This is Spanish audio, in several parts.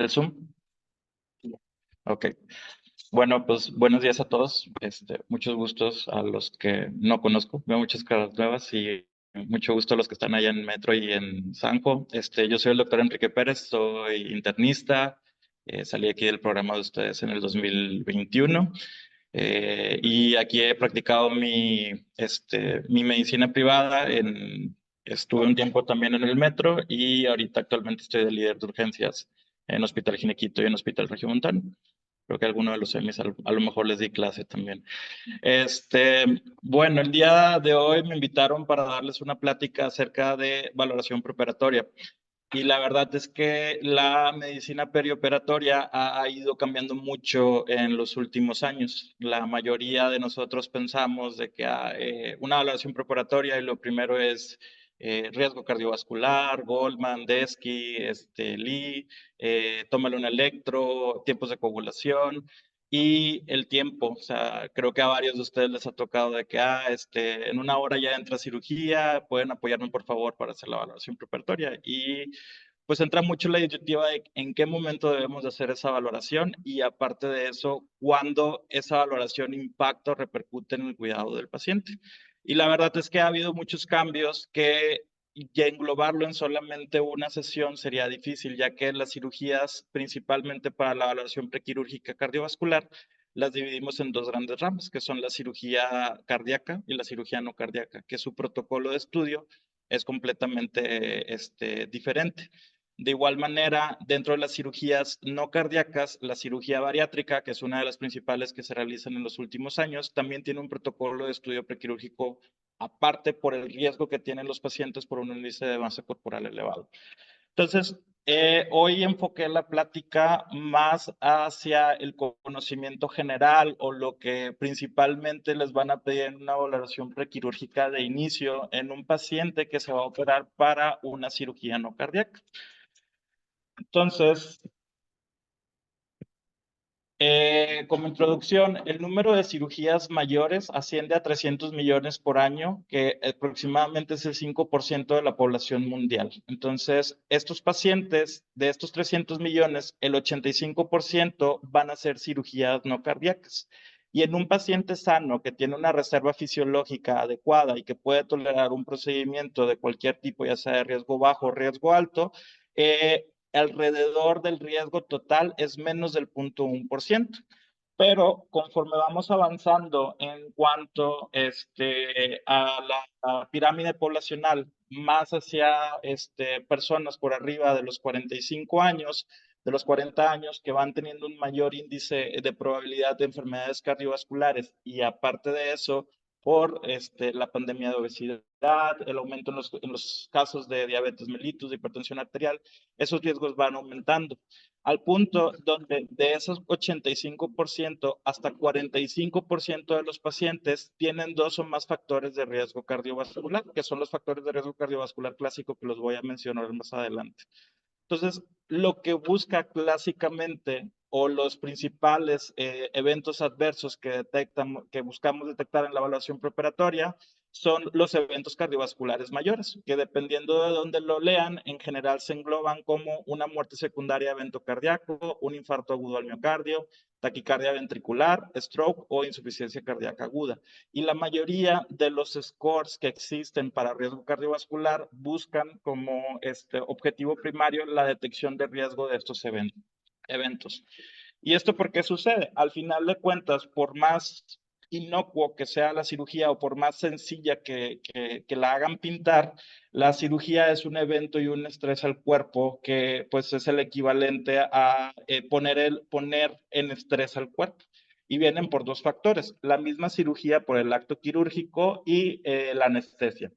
¿El Zoom? Ok. Bueno, pues buenos días a todos. Muchos gustos a los que no conozco. Veo muchas caras nuevas y mucho gusto a los que están allá en Metro y en Sanjo. Yo soy el doctor Enrique Pérez, soy internista. Salí aquí del programa de ustedes en el 2021. Y aquí he practicado mi medicina privada. Estuve un tiempo también en el Metro y ahorita actualmente estoy de líder de urgencias en Hospital Ginequito y en Hospital Regiomontano. Creo que alguno de los semis a lo mejor les di clase también. Bueno, el día de hoy me invitaron para darles una plática acerca de valoración preoperatoria. Y la verdad es que la medicina perioperatoria ha ido cambiando mucho en los últimos años. La mayoría de nosotros pensamos de que una valoración preoperatoria y lo primero es riesgo cardiovascular, Goldman, Desky, Lee, tómale un electro, tiempos de coagulación y el tiempo. O sea, creo que a varios de ustedes les ha tocado de que en una hora ya entra cirugía, pueden apoyarme por favor para hacer la valoración preoperatoria. Y pues entra mucho la disyuntiva de en qué momento debemos de hacer esa valoración y aparte de eso, cuándo esa valoración impacta o repercute en el cuidado del paciente. Y la verdad es que ha habido muchos cambios que ya englobarlo en solamente una sesión sería difícil, ya que las cirugías, principalmente para la valoración prequirúrgica cardiovascular, las dividimos en dos grandes ramas, que son la cirugía cardíaca y la cirugía no cardíaca, que su protocolo de estudio es completamente diferente. De igual manera, dentro de las cirugías no cardíacas, la cirugía bariátrica, que es una de las principales que se realizan en los últimos años, también tiene un protocolo de estudio prequirúrgico aparte por el riesgo que tienen los pacientes por un índice de masa corporal elevado. Entonces, hoy enfoqué la plática más hacia el conocimiento general o lo que principalmente les van a pedir en una valoración prequirúrgica de inicio en un paciente que se va a operar para una cirugía no cardíaca. Entonces, como introducción, el número de cirugías mayores asciende a 300 millones por año, que aproximadamente es el 5% de la población mundial. Entonces, estos pacientes, de estos 300 millones, el 85% van a ser cirugías no cardíacas. Y en un paciente sano que tiene una reserva fisiológica adecuada y que puede tolerar un procedimiento de cualquier tipo, ya sea de riesgo bajo o riesgo alto, alrededor del riesgo total es menos del 0.1%. Pero conforme vamos avanzando en cuanto a la pirámide poblacional, más hacia personas por arriba de los 45 años, de los 40 años, que van teniendo un mayor índice de probabilidad de enfermedades cardiovasculares y aparte de eso, por la pandemia de obesidad, el aumento en los casos de diabetes mellitus, de hipertensión arterial, esos riesgos van aumentando al punto donde de esos 85% hasta 45% de los pacientes tienen dos o más factores de riesgo cardiovascular, que son los factores de riesgo cardiovascular clásico que los voy a mencionar más adelante. Entonces, lo que busca clásicamente o los principales eventos adversos que buscamos detectar en la evaluación preoperatoria son los eventos cardiovasculares mayores, que dependiendo de dónde lo lean, en general se engloban como una muerte secundaria de evento cardíaco, un infarto agudo al miocardio, taquicardia ventricular, stroke o insuficiencia cardíaca aguda. Y la mayoría de los scores que existen para riesgo cardiovascular buscan como objetivo primario la detección de riesgo de estos eventos. ¿Y esto por qué sucede? Al final de cuentas, por más inocuo que sea la cirugía o por más sencilla que la hagan pintar, la cirugía es un evento y un estrés al cuerpo que pues es el equivalente a poner en estrés al cuerpo. Y vienen por dos factores, la misma cirugía por el acto quirúrgico y la anestesia.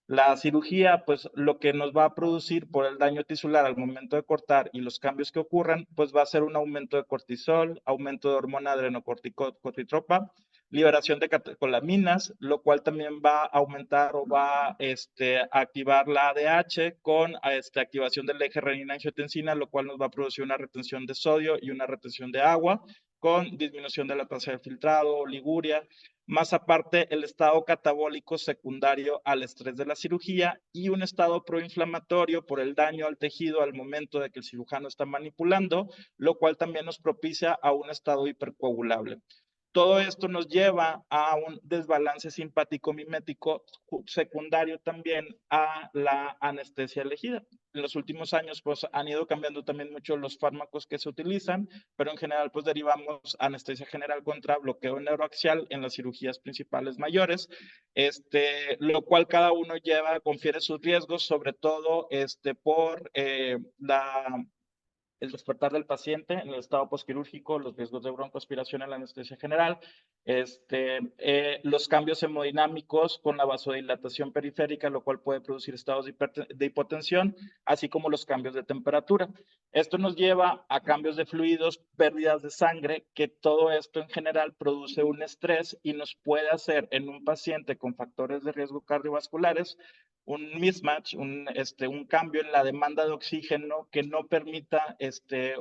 La cirugía, pues lo que nos va a producir por el daño tisular al momento de cortar y los cambios que ocurran, pues va a ser un aumento de cortisol, aumento de hormona adrenocorticotropa, liberación de catecolaminas, lo cual también va a aumentar o va a activar la ADH con activación del eje renina-angiotensina, lo cual nos va a producir una retención de sodio y una retención de agua con disminución de la tasa de filtrado, oliguria, más aparte el estado catabólico secundario al estrés de la cirugía y un estado proinflamatorio por el daño al tejido al momento de que el cirujano está manipulando, lo cual también nos propicia a un estado hipercoagulable. Todo esto nos lleva a un desbalance simpático-mimético secundario también a la anestesia elegida. En los últimos años, pues, han ido cambiando también mucho los fármacos que se utilizan, pero en general, pues, derivamos anestesia general contra bloqueo neuroaxial en las cirugías principales mayores, lo cual cada uno confiere sus riesgos, sobre todo, por el despertar del paciente en el estado posquirúrgico, los riesgos de broncoaspiración en la anestesia general, los cambios hemodinámicos con la vasodilatación periférica, lo cual puede producir estados de hipotensión, así como los cambios de temperatura. Esto nos lleva a cambios de fluidos, pérdidas de sangre, que todo esto en general produce un estrés y nos puede hacer en un paciente con factores de riesgo cardiovasculares un mismatch, un cambio en la demanda de oxígeno que no permita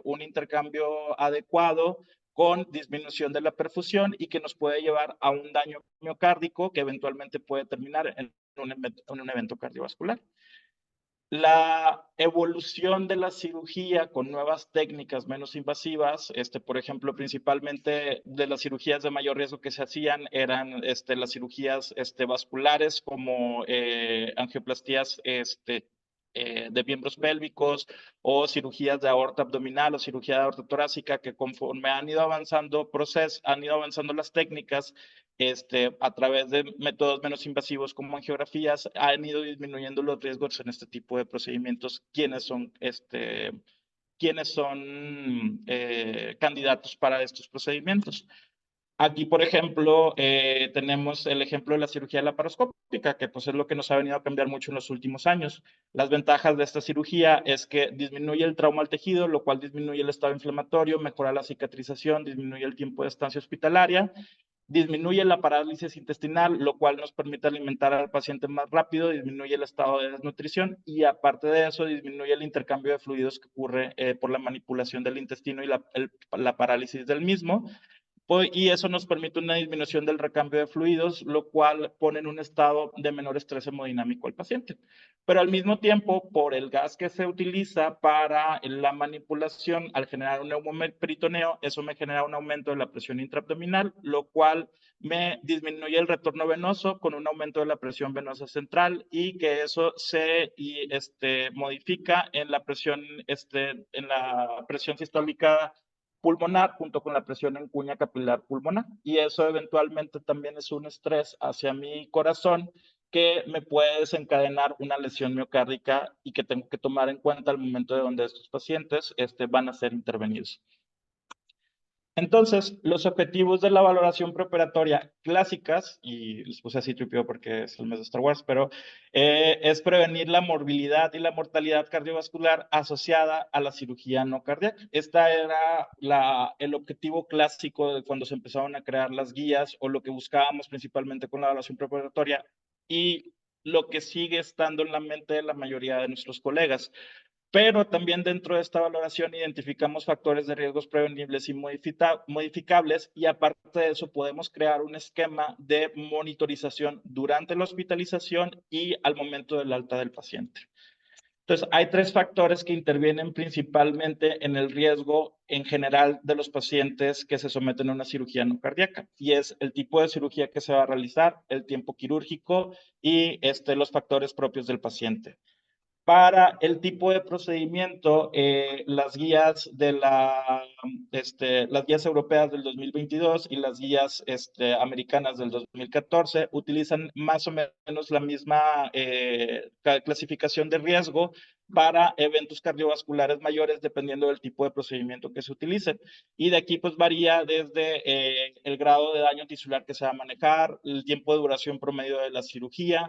un intercambio adecuado con disminución de la perfusión y que nos puede llevar a un daño miocárdico que eventualmente puede terminar en un evento cardiovascular. La evolución de la cirugía con nuevas técnicas menos invasivas, por ejemplo, principalmente de las cirugías de mayor riesgo que se hacían eran las cirugías vasculares como angioplastías de miembros pélvicos o cirugías de aorta abdominal o cirugía de aorta torácica, que conforme han ido avanzando las técnicas, a través de métodos menos invasivos como angiografías, han ido disminuyendo los riesgos en este tipo de procedimientos, quienes son candidatos para estos procedimientos. Aquí, por ejemplo, tenemos el ejemplo de la cirugía laparoscópica, que pues es lo que nos ha venido a cambiar mucho en los últimos años. Las ventajas de esta cirugía es que disminuye el trauma al tejido, lo cual disminuye el estado inflamatorio, mejora la cicatrización, disminuye el tiempo de estancia hospitalaria, disminuye la parálisis intestinal, lo cual nos permite alimentar al paciente más rápido, disminuye el estado de desnutrición y aparte de eso disminuye el intercambio de fluidos que ocurre por la manipulación del intestino y la parálisis del mismo. Y eso nos permite una disminución del recambio de fluidos, lo cual pone en un estado de menor estrés hemodinámico al paciente. Pero al mismo tiempo, por el gas que se utiliza para la manipulación, al generar un neumoperitoneo, eso me genera un aumento de la presión intraabdominal, lo cual me disminuye el retorno venoso con un aumento de la presión venosa central y que eso se modifica en la presión sistólica pulmonar junto con la presión en cuña capilar pulmonar. Y eso eventualmente también es un estrés hacia mi corazón que me puede desencadenar una lesión miocárdica y que tengo que tomar en cuenta al momento de donde estos pacientes van a ser intervenidos. Entonces, los objetivos de la valoración preoperatoria clásicas, y les puse así tripio porque es el mes de Star Wars, pero es prevenir la morbilidad y la mortalidad cardiovascular asociada a la cirugía no cardíaca. Este era el objetivo clásico de cuando se empezaron a crear las guías o lo que buscábamos principalmente con la valoración preoperatoria y lo que sigue estando en la mente de la mayoría de nuestros colegas. Pero también dentro de esta valoración identificamos factores de riesgos prevenibles y modificables y aparte de eso podemos crear un esquema de monitorización durante la hospitalización y al momento del alta del paciente. Entonces, hay tres factores que intervienen principalmente en el riesgo en general de los pacientes que se someten a una cirugía no cardíaca y es el tipo de cirugía que se va a realizar, el tiempo quirúrgico y los factores propios del paciente. Para el tipo de procedimiento, las guías las guías europeas del 2022 y las guías americanas del 2014 utilizan más o menos la misma clasificación de riesgo para eventos cardiovasculares mayores dependiendo del tipo de procedimiento que se utilice. Y de aquí pues varía desde el grado de daño tisular que se va a manejar, el tiempo de duración promedio de la cirugía,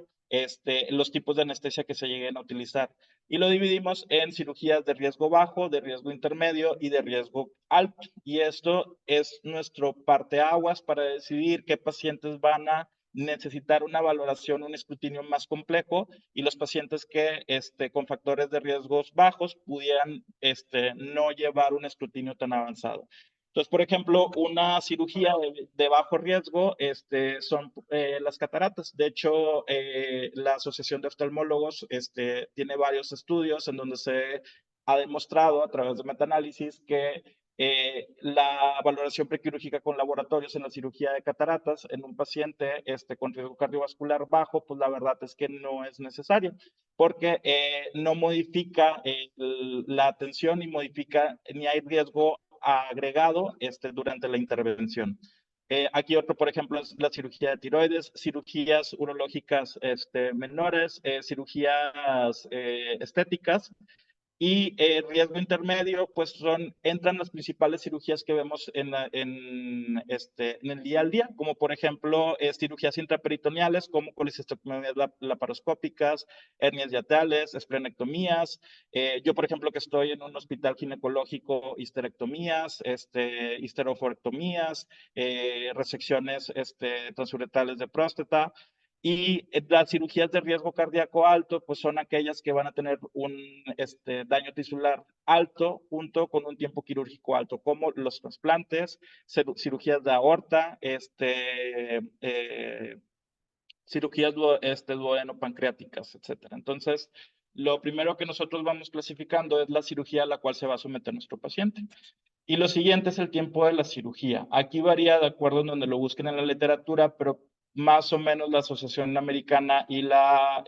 los tipos de anestesia que se lleguen a utilizar. Y lo dividimos en cirugías de riesgo bajo, de riesgo intermedio y de riesgo alto. Y esto es nuestro parteaguas para decidir qué pacientes van a necesitar una valoración, un escrutinio más complejo y los pacientes que con factores de riesgos bajos pudieran no llevar un escrutinio tan avanzado. Entonces, por ejemplo, una cirugía de bajo riesgo son las cataratas. De hecho, la Asociación de Oftalmólogos tiene varios estudios en donde se ha demostrado a través de metaanálisis que la valoración prequirúrgica con laboratorios en la cirugía de cataratas en un paciente con riesgo cardiovascular bajo, pues la verdad es que no es necesario, porque no modifica la atención ni modifica, ni hay riesgo agregado durante la intervención. Aquí otro, por ejemplo, es la cirugía de tiroides, cirugías urológicas menores, cirugías estéticas. Y riesgo intermedio, pues entran las principales cirugías que vemos en el día al día, como por ejemplo cirugías intraperitoneales, como colecistectomías laparoscópicas, hernias hiatales, esplenectomías. Yo, por ejemplo, que estoy en un hospital ginecológico, histerectomías, histeroforectomías, resecciones transuretrales de próstata. Y las cirugías de riesgo cardíaco alto, pues son aquellas que van a tener un daño tisular alto junto con un tiempo quirúrgico alto, como los trasplantes, cirugías de aorta, cirugías duodeno-pancreáticas, etcétera. Entonces, lo primero que nosotros vamos clasificando es la cirugía a la cual se va a someter nuestro paciente. Y lo siguiente es el tiempo de la cirugía. Aquí varía de acuerdo en donde lo busquen en la literatura, pero más o menos la Asociación Americana y la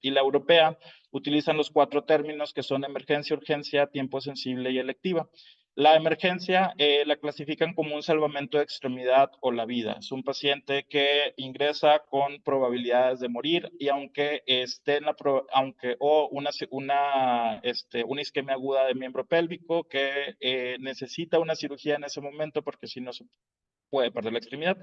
Europea utilizan los 4 términos que son emergencia, urgencia, tiempo sensible y electiva. La emergencia la clasifican como un salvamento de extremidad o la vida. Es un paciente que ingresa con probabilidades de morir y aunque esté en una isquemia aguda de miembro pélvico que necesita una cirugía en ese momento porque si no se puede perder la extremidad.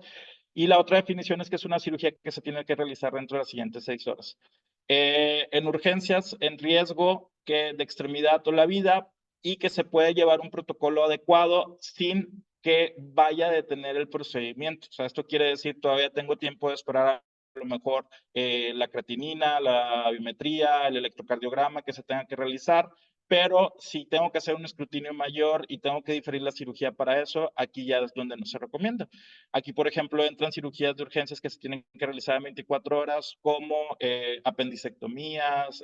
Y la otra definición es que es una cirugía que se tiene que realizar dentro de las siguientes 6 horas. En urgencias, en riesgo de extremidad o la vida, y que se puede llevar un protocolo adecuado sin que vaya a detener el procedimiento. O sea, esto quiere decir, todavía tengo tiempo de esperar a lo mejor la creatinina, la biometría, el electrocardiograma que se tenga que realizar, pero si tengo que hacer un escrutinio mayor y tengo que diferir la cirugía para eso, aquí ya es donde no se recomienda. Aquí, por ejemplo, entran cirugías de urgencias que se tienen que realizar en 24 horas, como apendicectomías,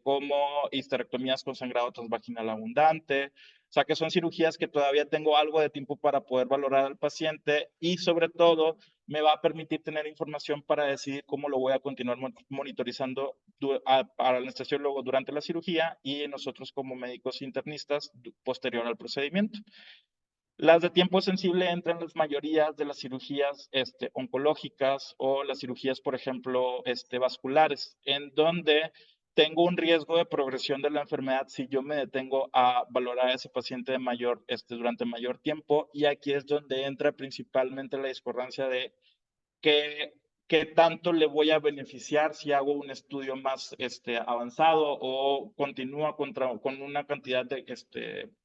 como histerectomías con sangrado transvaginal abundante. O sea, que son cirugías que todavía tengo algo de tiempo para poder valorar al paciente y sobre todo me va a permitir tener información para decidir cómo lo voy a continuar monitorizando para el anestesiólogo durante la cirugía y nosotros como médicos internistas posterior al procedimiento. Las de tiempo sensible entran las mayorías de las cirugías oncológicas o las cirugías, por ejemplo, vasculares, en donde tengo un riesgo de progresión de la enfermedad si yo me detengo a valorar a ese paciente durante mayor tiempo. Y aquí es donde entra principalmente la discordancia de qué tanto le voy a beneficiar si hago un estudio más avanzado o continúa con una cantidad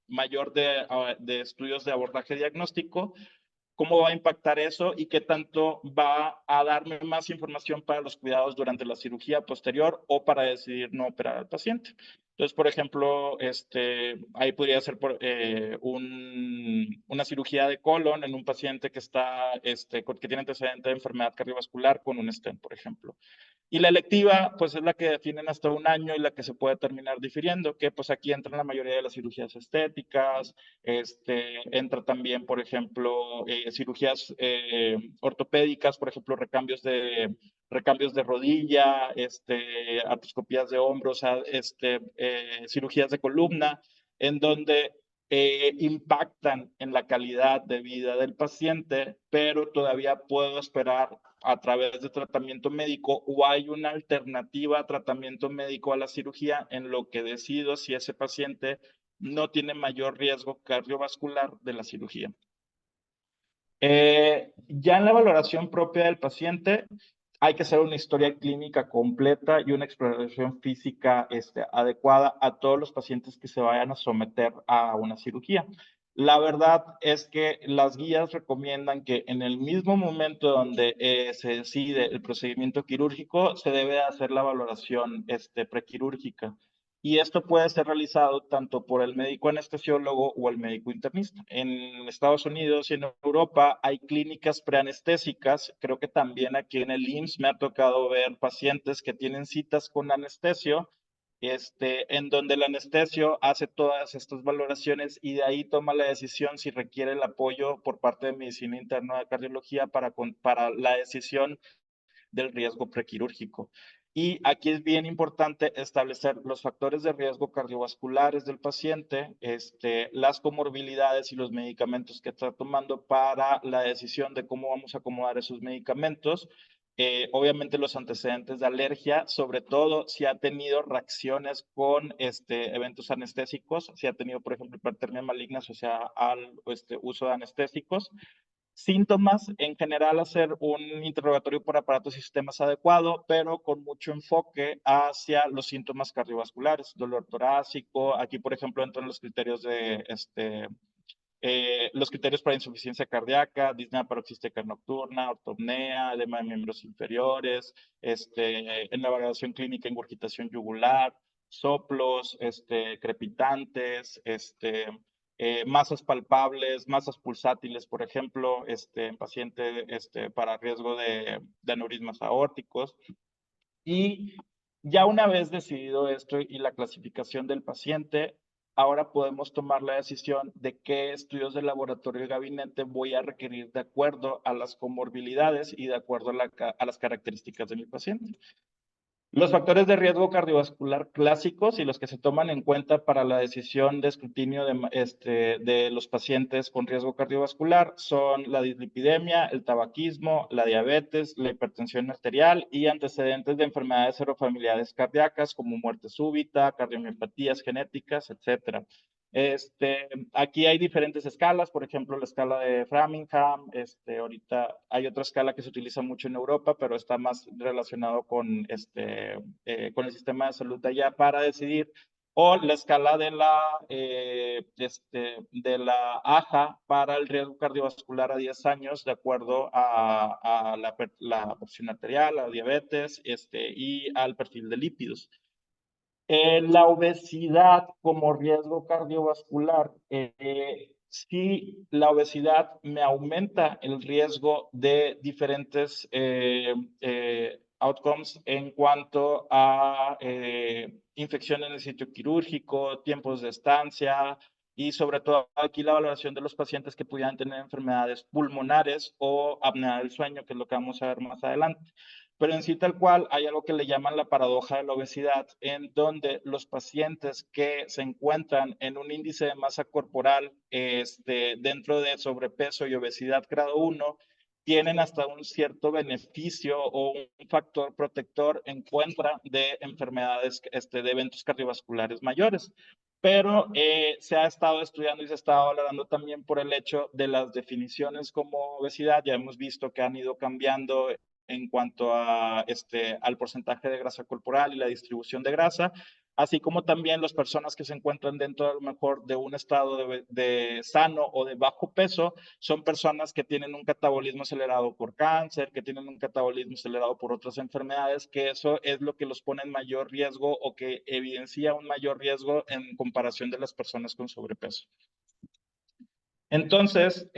mayor de estudios de abordaje diagnóstico, cómo va a impactar eso y qué tanto va a darme más información para los cuidados durante la cirugía posterior o para decidir no operar al paciente. Entonces, por ejemplo, ahí podría ser una cirugía de colon en un paciente que que tiene antecedente de enfermedad cardiovascular con un stent, por ejemplo. Y la electiva, pues es la que definen hasta un año y la que se puede terminar difiriendo, que pues aquí entran la mayoría de las cirugías estéticas, entra también, por ejemplo, cirugías ortopédicas, por ejemplo, recambios de rodilla, artroscopías de hombros, cirugías de columna, en donde impactan en la calidad de vida del paciente, pero todavía puedo esperar a través de tratamiento médico o hay una alternativa a tratamiento médico a la cirugía en lo que decido si ese paciente no tiene mayor riesgo cardiovascular de la cirugía. Ya en la valoración propia del paciente, hay que hacer una historia clínica completa y una exploración física adecuada a todos los pacientes que se vayan a someter a una cirugía. La verdad es que las guías recomiendan que en el mismo momento donde se decide el procedimiento quirúrgico, se debe hacer la valoración prequirúrgica. Y esto puede ser realizado tanto por el médico anestesiólogo o el médico internista. En Estados Unidos y en Europa hay clínicas preanestésicas. Creo que también aquí en el IMSS me ha tocado ver pacientes que tienen citas con anestesio, en donde el anestesio hace todas estas valoraciones y de ahí toma la decisión si requiere el apoyo por parte de medicina interna de cardiología para la decisión del riesgo prequirúrgico. Y aquí es bien importante establecer los factores de riesgo cardiovasculares del paciente, las comorbilidades y los medicamentos que está tomando para la decisión de cómo vamos a acomodar esos medicamentos. Obviamente los antecedentes de alergia, sobre todo si ha tenido reacciones con eventos anestésicos, si ha tenido, por ejemplo, hipertermia maligna asociada al uso de anestésicos. Síntomas, en general, hacer un interrogatorio por aparatos y sistemas adecuado, pero con mucho enfoque hacia los síntomas cardiovasculares, dolor torácico. Aquí, por ejemplo, entran los criterios de los criterios para insuficiencia cardíaca, disnea paroxística nocturna, ortopnea, edema de miembros inferiores, en la valoración clínica, ingurgitación yugular, soplos, crepitantes, masas palpables, masas pulsátiles, por ejemplo, en paciente para riesgo de aneurismas aórticos. Y ya una vez decidido esto y la clasificación del paciente, ahora podemos tomar la decisión de qué estudios de laboratorio y gabinete voy a requerir de acuerdo a las comorbilidades y de acuerdo a las características de mi paciente. Los factores de riesgo cardiovascular clásicos y los que se toman en cuenta para la decisión de escrutinio de los pacientes con riesgo cardiovascular son la dislipidemia, el tabaquismo, la diabetes, la hipertensión arterial y antecedentes de enfermedades serofamiliares cardíacas como muerte súbita, cardiomiopatías genéticas, etc. Aquí hay diferentes escalas, por ejemplo, la escala de Framingham. Ahorita hay otra escala que se utiliza mucho en Europa, pero está más relacionado con el sistema de salud de allá para decidir, o la escala de la AJA para el riesgo cardiovascular a 10 años, de acuerdo a la presión arterial, a la diabetes, y al perfil de lípidos. La obesidad como riesgo cardiovascular, sí, la obesidad me aumenta el riesgo de diferentes outcomes en cuanto a infección en el sitio quirúrgico, tiempos de estancia y sobre todo aquí la valoración de los pacientes que pudieran tener enfermedades pulmonares o apnea del sueño, que es lo que vamos a ver más adelante. Pero en sí tal cual hay algo que le llaman la paradoja de la obesidad, en donde los pacientes que se encuentran en un índice de masa corporal dentro de sobrepeso y obesidad grado 1 tienen hasta un cierto beneficio o un factor protector en contra de enfermedades, de eventos cardiovasculares mayores. Pero se ha estado estudiando y se ha estado valorando también por el hecho de las definiciones como obesidad. Ya hemos visto que han ido cambiando en cuanto a al porcentaje de grasa corporal y la distribución de grasa, así como también las personas que se encuentran dentro a lo mejor de un estado de sano o de bajo peso, son personas que tienen un catabolismo acelerado por cáncer, que tienen un catabolismo acelerado por otras enfermedades, que eso es lo que los pone en mayor riesgo o que evidencia un mayor riesgo en comparación de las personas con sobrepeso. Entonces,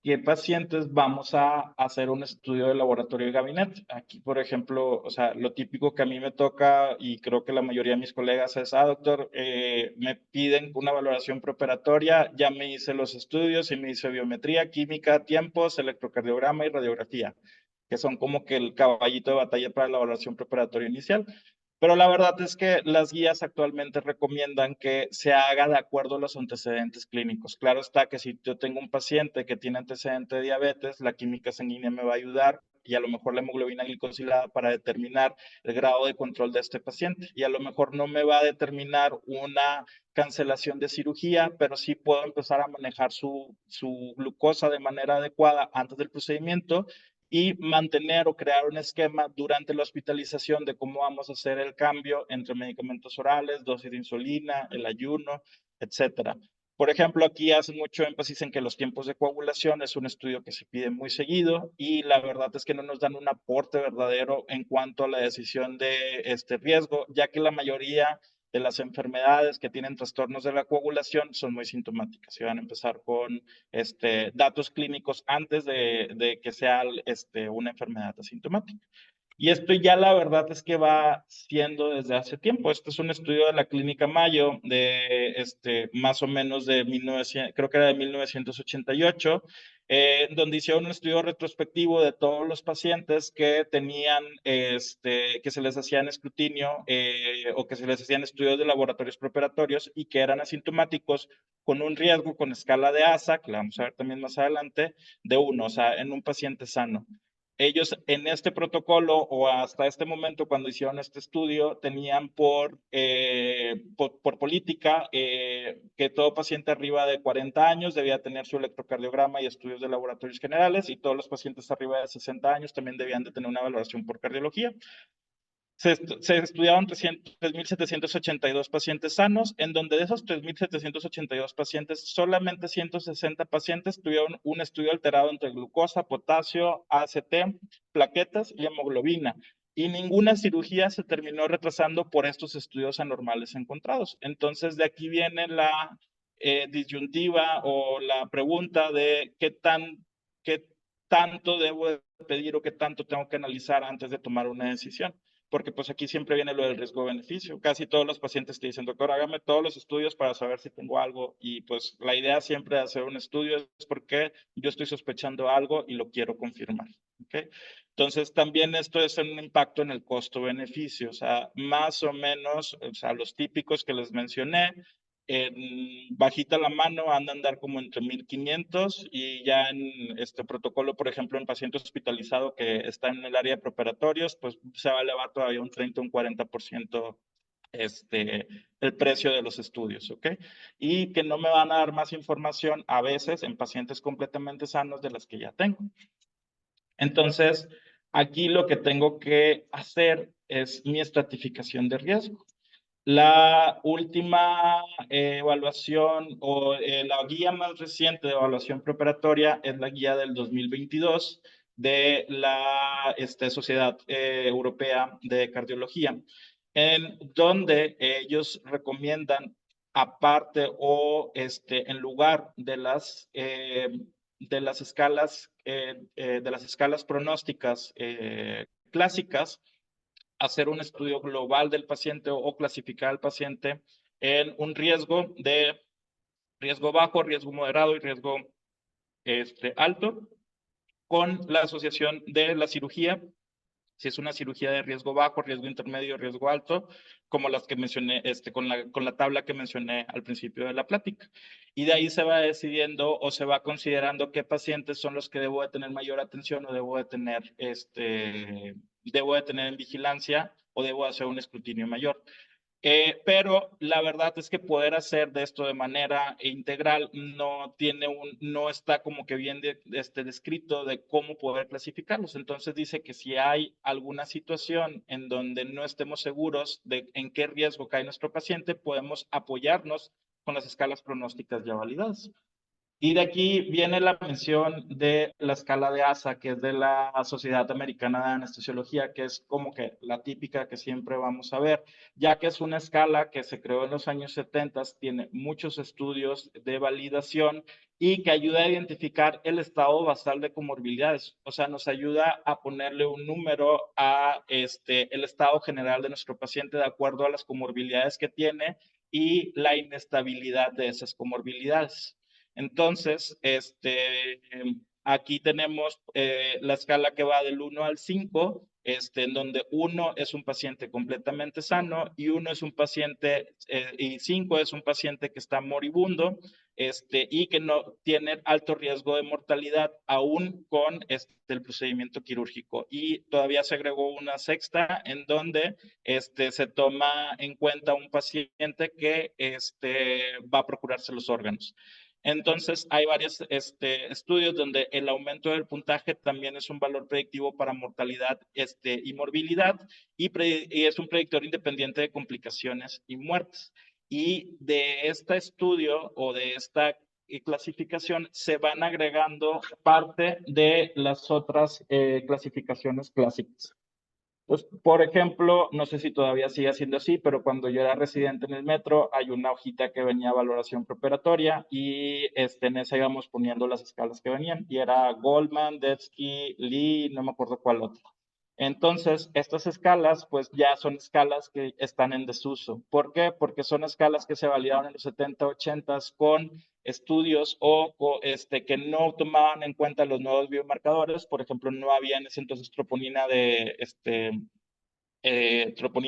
¿qué pacientes vamos a hacer un estudio de laboratorio y gabinete? Aquí, por ejemplo, o sea, lo típico que a mí me toca y creo que la mayoría de mis colegas es, doctor, me piden una valoración preoperatoria, ya me hice los estudios y me hice biometría, química, tiempos, electrocardiograma y radiografía, que son como que el caballito de batalla para la evaluación preparatoria inicial. Pero la verdad es que las guías actualmente recomiendan que se haga de acuerdo a los antecedentes clínicos. Claro está que si yo tengo un paciente que tiene antecedente de diabetes, la química sanguínea me va a ayudar y a lo mejor la hemoglobina glicosilada para determinar el grado de control de este paciente. Y a lo mejor no me va a determinar una cancelación de cirugía, pero sí puedo empezar a manejar su glucosa de manera adecuada antes del procedimiento y mantener o crear un esquema durante la hospitalización de cómo vamos a hacer el cambio entre medicamentos orales, dosis de insulina, el ayuno, etcétera. Por ejemplo, aquí hacen mucho énfasis en que los tiempos de coagulación es un estudio que se pide muy seguido y la verdad es que no nos dan un aporte verdadero en cuanto a la decisión de este riesgo, ya que la mayoría de las enfermedades que tienen trastornos de la coagulación son muy sintomáticas y van a empezar con datos clínicos antes de que sea una enfermedad asintomática. Y esto ya la verdad es que va siendo desde hace tiempo. Este es un estudio de la Clínica Mayo de más o menos de 1900, creo que era de 1988, donde hicieron un estudio retrospectivo de todos los pacientes que tenían, que se les hacían escrutinio o que se les hacían estudios de laboratorios preparatorios y que eran asintomáticos con un riesgo con escala de ASA, que la vamos a ver también más adelante, de 1, o sea, en un paciente sano. Ellos en este protocolo o hasta este momento cuando hicieron este estudio tenían por política que todo paciente arriba de 40 años debía tener su electrocardiograma y estudios de laboratorios generales y todos los pacientes arriba de 60 años también debían de tener una valoración por cardiología. Se estudiaron 3.782 pacientes sanos, en donde de esos 3.782 pacientes, solamente 160 pacientes tuvieron un estudio alterado entre glucosa, potasio, ACT, plaquetas y hemoglobina. Y ninguna cirugía se terminó retrasando por estos estudios anormales encontrados. Entonces, de aquí viene la disyuntiva o la pregunta de qué tanto debo pedir o qué tanto tengo que analizar antes de tomar una decisión, porque pues aquí siempre viene lo del riesgo-beneficio. Casi todos los pacientes te dicen, doctor, hágame todos los estudios para saber si tengo algo, y pues la idea siempre de hacer un estudio es porque yo estoy sospechando algo y lo quiero confirmar. ¿Okay? Entonces también esto es un impacto en el costo-beneficio, o sea, más o menos, o sea, los típicos que les mencioné, en bajita la mano andan a andar como entre 1,500 y ya en este protocolo, por ejemplo, en paciente hospitalizado que está en el área de preparatorios, pues se va a elevar todavía un 30, un 40% el precio de los estudios, ¿ok? Y que no me van a dar más información a veces en pacientes completamente sanos de las que ya tengo. Entonces, aquí lo que tengo que hacer es mi estratificación de riesgo. La última evaluación o la guía más reciente de evaluación preparatoria es la guía del 2022 de la Sociedad Europea de Cardiología, en donde ellos recomiendan, aparte o en lugar de las escalas pronósticas clásicas, hacer un estudio global del paciente o clasificar al paciente en un riesgo de riesgo bajo, riesgo moderado y riesgo alto, con la asociación de la cirugía, si es una cirugía de riesgo bajo, riesgo intermedio, riesgo alto, como las que mencioné, con la tabla que mencioné al principio de la plática. Y de ahí se va decidiendo o se va considerando qué pacientes son los que debo de tener mayor atención o debo de tener en vigilancia o debo hacer un escrutinio mayor. Pero la verdad es que poder hacer de esto de manera integral no está como que bien descrito de cómo poder clasificarlos. Entonces dice que si hay alguna situación en donde no estemos seguros de en qué riesgo cae nuestro paciente, podemos apoyarnos con las escalas pronósticas ya validadas. Y de aquí viene la mención de la escala de ASA, que es de la Sociedad Americana de Anestesiología, que es como que la típica que siempre vamos a ver, ya que es una escala que se creó en los años 70, tiene muchos estudios de validación y que ayuda a identificar el estado basal de comorbilidades. O sea, nos ayuda a ponerle un número a el estado general de nuestro paciente de acuerdo a las comorbilidades que tiene y la inestabilidad de esas comorbilidades. Entonces, aquí tenemos la escala que va del 1 al 5, en donde 1 es un paciente completamente sano y 1 es un paciente, y 5 es un paciente que está moribundo, y que no tiene alto riesgo de mortalidad, aún con el procedimiento quirúrgico. Y todavía se agregó una sexta, en donde se toma en cuenta un paciente que va a procurarse los órganos. Entonces, hay varios estudios donde el aumento del puntaje también es un valor predictivo para mortalidad y morbilidad y es un predictor independiente de complicaciones y muertes. Y de este estudio o de esta clasificación se van agregando parte de las otras clasificaciones clásicas. Pues, por ejemplo, no sé si todavía sigue siendo así, pero cuando yo era residente en el metro, hay una hojita que venía valoración preparatoria y en esa íbamos poniendo las escalas que venían. Y era Goldman, Detsky, Lee, no me acuerdo cuál otra. Entonces, estas escalas, pues ya son escalas que están en desuso. ¿Por qué? Porque son escalas que se validaron en los 70, 80 con estudios que no tomaban en cuenta los nuevos biomarcadores. Por ejemplo, no había en ese entonces troponina de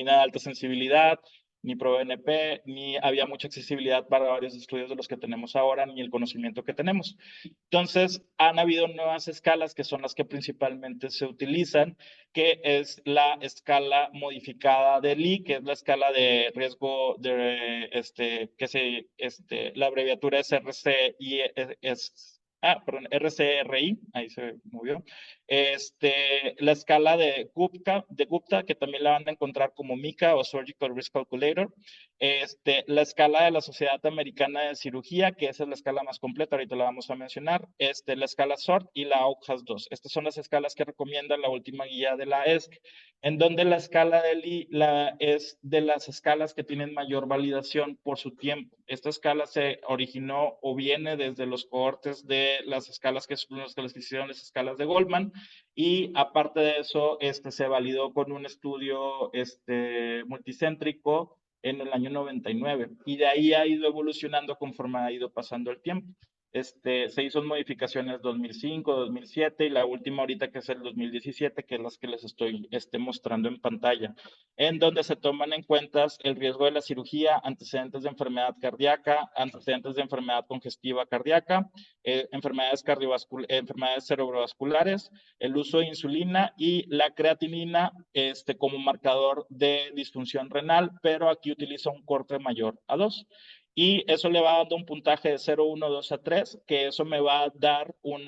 alta sensibilidad, ni ProBNP, ni había mucha accesibilidad para varios estudios de los que tenemos ahora, ni el conocimiento que tenemos. Entonces, han habido nuevas escalas que son las que principalmente se utilizan, que es la escala modificada de Lee, que es la escala de riesgo la abreviatura es RCI, RCRI, ahí se movió. La escala de Gupta, que también la van a encontrar como MICA o Surgical Risk Calculator. La escala de la Sociedad Americana de Cirugía, que esa es la escala más completa, ahorita la vamos a mencionar. La escala SORT y la AUCAS 2. Estas son las escalas que recomienda la última guía de la ESC, en donde la escala de Lee es de las escalas que tienen mayor validación por su tiempo. Esta escala se originó o viene desde los cohortes de las escalas que son las que les hicieron las escalas de Goldman, y aparte de eso, se validó con un estudio multicéntrico en el año 99, y de ahí ha ido evolucionando conforme ha ido pasando el tiempo. Se hizo modificaciones 2005, 2007 y la última ahorita que es el 2017, que es las que les estoy mostrando en pantalla, en donde se toman en cuenta el riesgo de la cirugía, antecedentes de enfermedad cardíaca, antecedentes de enfermedad congestiva cardíaca, enfermedades cerebrovasculares, el uso de insulina y la creatinina como marcador de disfunción renal, pero aquí utiliza un corte mayor a 2. Y eso le va dando un puntaje de 0, 1, 2 a 3, que eso me va a dar un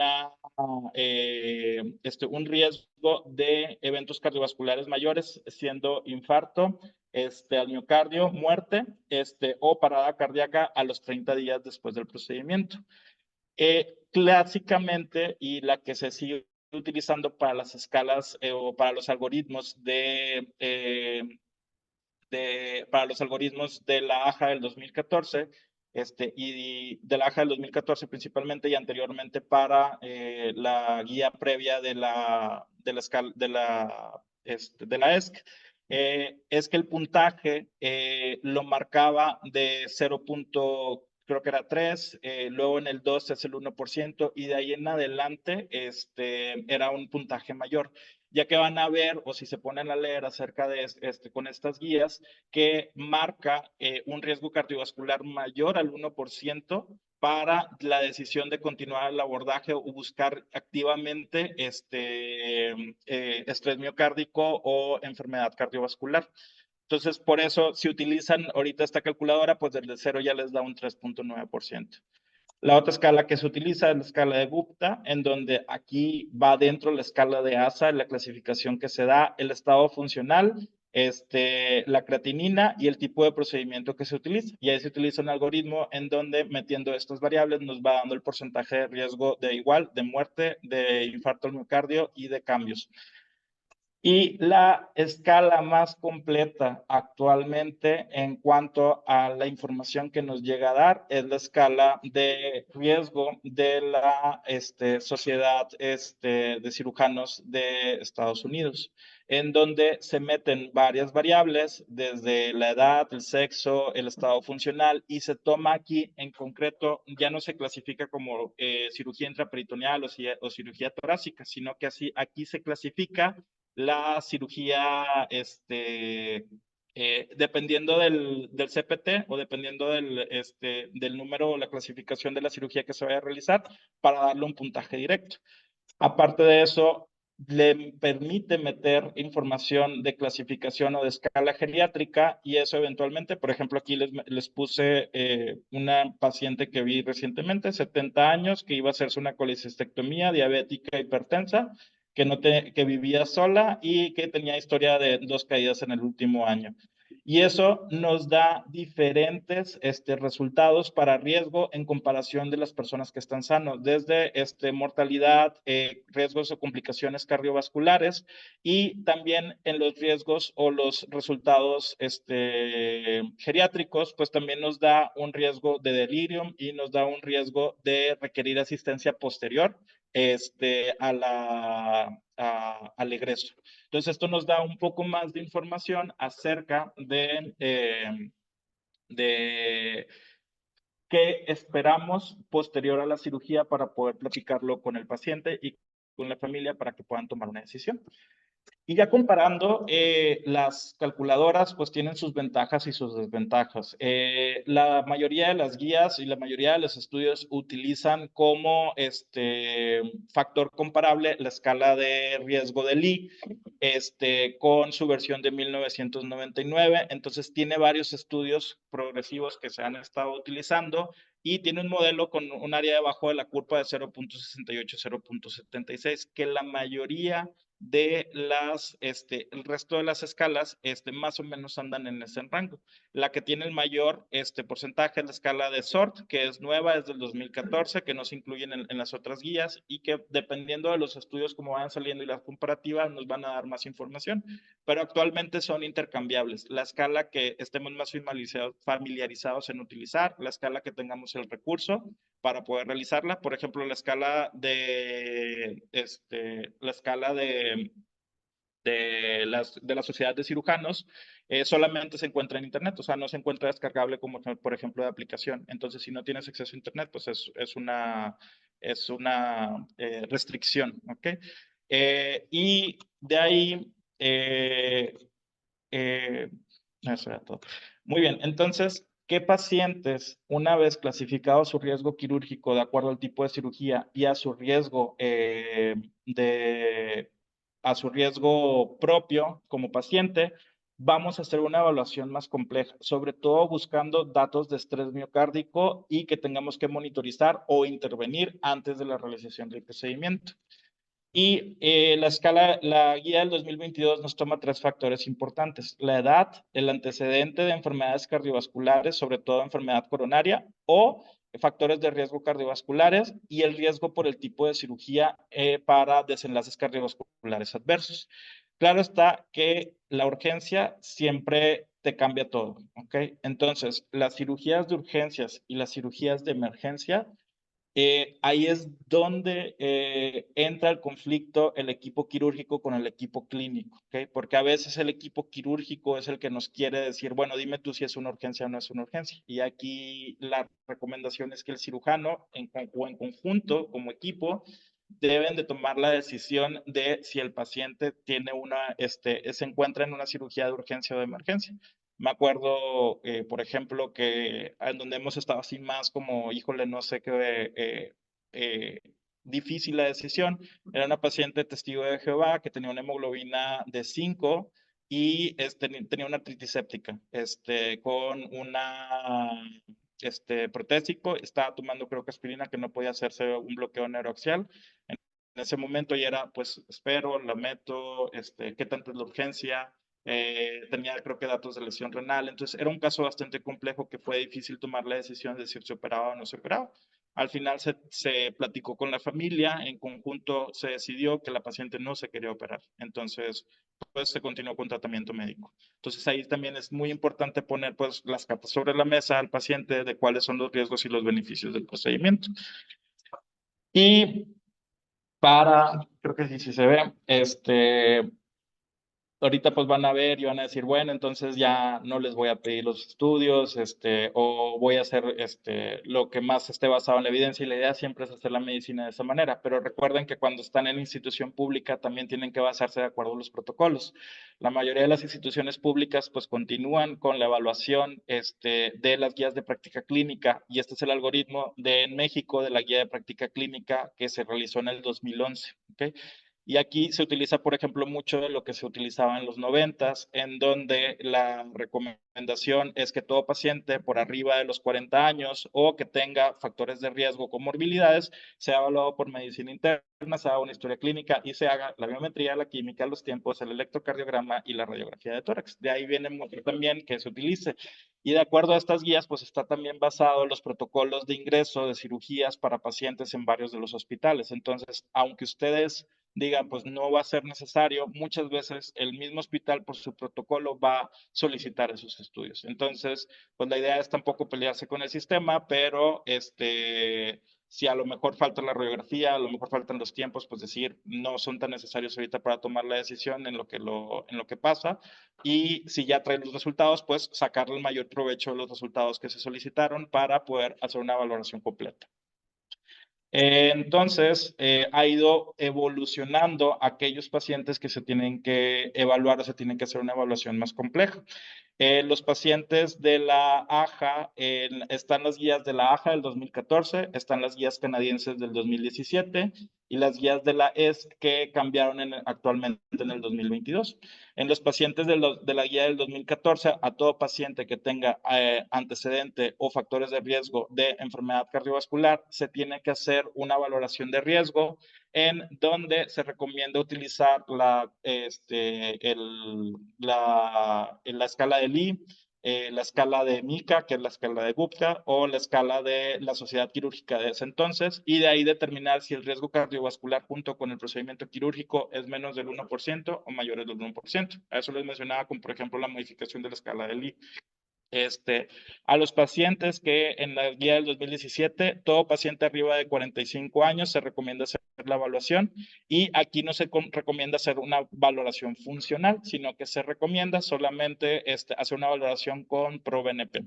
riesgo de eventos cardiovasculares mayores, siendo infarto, al miocardio, muerte, o parada cardíaca a los 30 días después del procedimiento. Clásicamente, y la que se sigue utilizando para las escalas o para los algoritmos para los algoritmos de la AJA del 2014, y de la AJA del 2014 principalmente, y anteriormente para la guía previa de la ESC, es que el puntaje lo marcaba de 0. Creo que era 3, luego en el 2 es el 1%, y de ahí en adelante era un puntaje mayor, ya que van a ver, o si se ponen a leer acerca de con estas guías, que marca un riesgo cardiovascular mayor al 1% para la decisión de continuar el abordaje o buscar activamente estrés miocárdico o enfermedad cardiovascular. Entonces, por eso, si utilizan ahorita esta calculadora, pues desde 0 ya les da un 3.9%. La otra escala que se utiliza es la escala de Gupta, en donde aquí va dentro la escala de ASA, la clasificación que se da, el estado funcional, la creatinina y el tipo de procedimiento que se utiliza. Y ahí se utiliza un algoritmo en donde, metiendo estas variables, nos va dando el porcentaje de riesgo de muerte, de infarto al miocardio y de cambios. Y la escala más completa actualmente en cuanto a la información que nos llega a dar es la escala de riesgo de la Sociedad de Cirujanos de Estados Unidos, en donde se meten varias variables, desde la edad, el sexo, el estado funcional, y se toma aquí en concreto, ya no se clasifica como cirugía intraperitoneal o cirugía torácica, sino que aquí se clasifica la cirugía, dependiendo del CPT o dependiendo del número o la clasificación de la cirugía que se vaya a realizar, para darle un puntaje directo. Aparte de eso, le permite meter información de clasificación o de escala geriátrica, y eso eventualmente, por ejemplo, aquí les puse una paciente que vi recientemente, 70 años, que iba a hacerse una colecistectomía, diabética, hipertensa, que vivía sola y que tenía historia de 2 caídas en el último año. Y eso nos da diferentes resultados para riesgo en comparación de las personas que están sanos, desde mortalidad, riesgos o complicaciones cardiovasculares y también en los riesgos o los resultados geriátricos, pues también nos da un riesgo de delirium y nos da un riesgo de requerir asistencia posterior al egreso. Entonces, esto nos da un poco más de información acerca de qué esperamos posterior a la cirugía para poder platicarlo con el paciente y con la familia para que puedan tomar una decisión. Y ya comparando, las calculadoras pues tienen sus ventajas y sus desventajas. La mayoría de las guías y la mayoría de los estudios utilizan como factor comparable la escala de riesgo de Lee, con su versión de 1999. Entonces tiene varios estudios progresivos que se han estado utilizando y tiene un modelo con un área debajo de la curva de 0.68, 0.76, que la mayoría de el resto de las escalas, más o menos andan en ese rango. La que tiene el mayor porcentaje es la escala de SORT, que es nueva, es del 2014, que no se incluyen en las otras guías y que dependiendo de los estudios como vayan saliendo y las comparativas nos van a dar más información, pero actualmente son intercambiables. La escala que estemos más familiarizados en utilizar, la escala que tengamos el recurso para poder realizarla. Por ejemplo, la escala de la Sociedad de Cirujanos solamente se encuentra en Internet, o sea, no se encuentra descargable como, por ejemplo, de aplicación. Entonces, si no tienes acceso a Internet, pues es una restricción, ¿ok? Y de ahí, eso era todo. Muy bien, entonces, ¿qué pacientes, una vez clasificado su riesgo quirúrgico de acuerdo al tipo de cirugía y a su riesgo a su riesgo propio como paciente, vamos a hacer una evaluación más compleja, sobre todo buscando datos de estrés miocárdico y que tengamos que monitorizar o intervenir antes de la realización del procedimiento? Y la guía del 2022 nos toma 3 factores importantes: la edad, el antecedente de enfermedades cardiovasculares, sobre todo enfermedad coronaria, o factores de riesgo cardiovasculares, y el riesgo por el tipo de cirugía para desenlaces cardiovasculares adversos. Claro está que la urgencia siempre te cambia todo, ¿ok? Entonces, las cirugías de urgencias y las cirugías de emergencia, ahí es donde entra el conflicto el equipo quirúrgico con el equipo clínico, ¿ok? Porque a veces el equipo quirúrgico es el que nos quiere decir, bueno, dime tú si es una urgencia o no es una urgencia. Y aquí la recomendación es que el cirujano o en conjunto, como equipo, deben de tomar la decisión de si el paciente tiene se encuentra en una cirugía de urgencia o de emergencia. Me acuerdo, por ejemplo, que en donde hemos estado así más como, híjole, no sé qué, difícil la decisión. Era una paciente testigo de Jehová que tenía una hemoglobina de 5 y tenía una artritis séptica, con protésico, estaba tomando creo que aspirina, que no podía hacerse un bloqueo neuroaxial. En ese momento ya era, pues, espero, la meto, qué tanta es la urgencia, tenía creo que datos de lesión renal, entonces era un caso bastante complejo que fue difícil tomar la decisión de si se operaba o no se operaba. Al final se platicó con la familia, en conjunto se decidió que la paciente no se quería operar, entonces pues se continuó con tratamiento médico. Entonces ahí también es muy importante poner pues las cartas sobre la mesa al paciente de cuáles son los riesgos y los beneficios del procedimiento. Y creo que sí se ve, ahorita pues van a ver y van a decir, bueno, entonces ya no les voy a pedir los estudios, o voy a hacer lo que más esté basado en la evidencia, y la idea siempre es hacer la medicina de esa manera, pero recuerden que cuando están en institución pública también tienen que basarse de acuerdo a los protocolos. La mayoría de las instituciones públicas pues continúan con la evaluación de las guías de práctica clínica, y este es el algoritmo en México de la guía de práctica clínica que se realizó en el 2011, ¿ok? Y aquí se utiliza, por ejemplo, mucho de lo que se utilizaba en los 90s, en donde la recomendación es que todo paciente por arriba de los 40 años o que tenga factores de riesgo o comorbilidades sea evaluado por medicina interna, se haga una historia clínica y se haga la biometría, la química, los tiempos, el electrocardiograma y la radiografía de tórax. De ahí viene mucho también que se utilice. Y de acuerdo a estas guías, pues está también basado en los protocolos de ingreso de cirugías para pacientes en varios de los hospitales. Entonces, aunque ustedes digan, pues no va a ser necesario, muchas veces el mismo hospital por su protocolo va a solicitar esos estudios. Entonces, pues la idea es tampoco pelearse con el sistema, pero si a lo mejor falta la radiografía, a lo mejor faltan los tiempos, pues decir, no son tan necesarios ahorita para tomar la decisión en lo que pasa. Y si ya traen los resultados, pues sacarle el mayor provecho de los resultados que se solicitaron para poder hacer una valoración completa. Entonces, ha ido evolucionando aquellos pacientes que se tienen que evaluar o se tienen que hacer una evaluación más compleja. Los pacientes de la AJA, están las guías de la AJA del 2014, están las guías canadienses del 2017 y las guías de la ESC que cambiaron actualmente en el 2022. En los pacientes de la guía del 2014, a todo paciente que tenga antecedente o factores de riesgo de enfermedad cardiovascular, se tiene que hacer una valoración de riesgo en donde se recomienda utilizar la escala de Lee, la escala de Mika, que es la escala de Gupta, o la escala de la Sociedad Quirúrgica de ese entonces, y de ahí determinar si el riesgo cardiovascular junto con el procedimiento quirúrgico es menos del 1% o mayor del 1%. A eso les mencionaba con, por ejemplo, la modificación de la escala de Lee. A los pacientes que en la guía del 2017, todo paciente arriba de 45 años se recomienda hacer la evaluación y aquí no se recomienda hacer una valoración funcional, sino que se recomienda solamente hacer una valoración con ProBNP.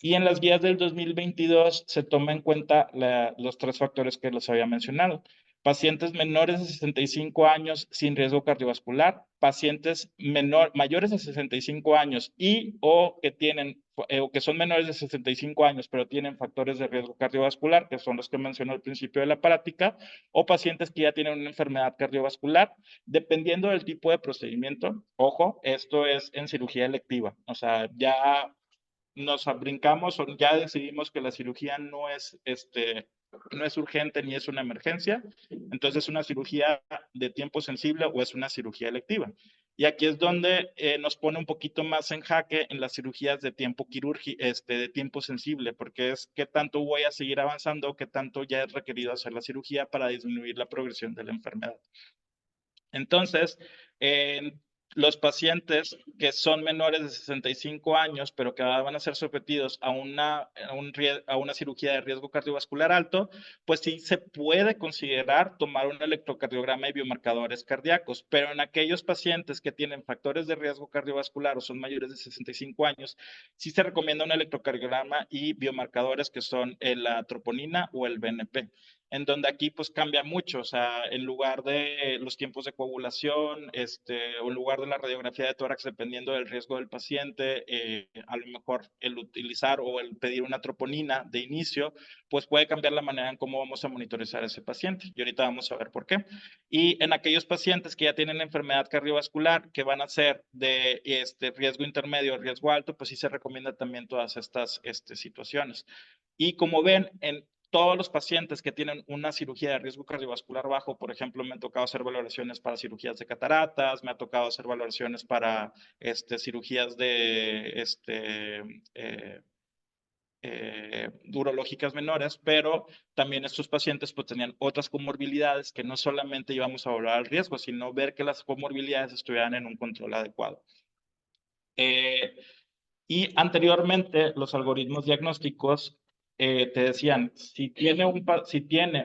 Y en las guías del 2022 se toma en cuenta los tres factores que les había mencionado. Pacientes menores de 65 años sin riesgo cardiovascular, pacientes mayores de 65 años o que son menores de 65 años pero tienen factores de riesgo cardiovascular, que son los que mencioné al principio de la práctica, o pacientes que ya tienen una enfermedad cardiovascular, dependiendo del tipo de procedimiento. Ojo, esto es en cirugía electiva, o sea, ya nos brincamos o ya decidimos que la cirugía no es urgente ni es una emergencia, entonces es una cirugía de tiempo sensible o es una cirugía electiva. Y aquí es donde nos pone un poquito más en jaque en las cirugías de tiempo quirúrgico, de tiempo sensible, porque es qué tanto voy a seguir avanzando, qué tanto ya es requerido hacer la cirugía para disminuir la progresión de la enfermedad. Entonces, los pacientes que son menores de 65 años, pero que van a ser sometidos a una cirugía de riesgo cardiovascular alto, pues sí se puede considerar tomar un electrocardiograma y biomarcadores cardíacos, pero en aquellos pacientes que tienen factores de riesgo cardiovascular o son mayores de 65 años, sí se recomienda un electrocardiograma y biomarcadores que son la troponina o el BNP, en donde aquí pues cambia mucho, o sea, en lugar de los tiempos de coagulación, o en lugar de la radiografía de tórax, dependiendo del riesgo del paciente, a lo mejor el utilizar o el pedir una troponina de inicio, pues puede cambiar la manera en cómo vamos a monitorizar a ese paciente. Y ahorita vamos a ver por qué. Y en aquellos pacientes que ya tienen enfermedad cardiovascular, que van a ser de riesgo intermedio, riesgo alto, pues sí se recomienda también todas estas situaciones. Y como ven, en todos los pacientes que tienen una cirugía de riesgo cardiovascular bajo, por ejemplo, me ha tocado hacer valoraciones para cirugías de cataratas, me ha tocado hacer valoraciones para cirugías de urológicas menores, pero también estos pacientes pues tenían otras comorbilidades que no solamente íbamos a evaluar el riesgo, sino ver que las comorbilidades estuvieran en un control adecuado. Y anteriormente, los algoritmos diagnósticos te decían, si tiene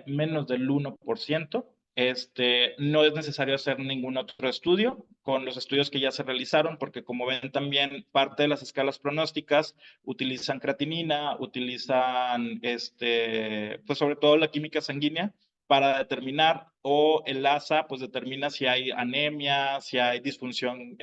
menos del 1%, no es necesario hacer ningún otro estudio con los estudios que ya se realizaron, porque como ven también parte de las escalas pronósticas utilizan creatinina, utilizan pues sobre todo la química sanguínea para determinar, o el ASA pues determina si hay anemia, si hay disfunción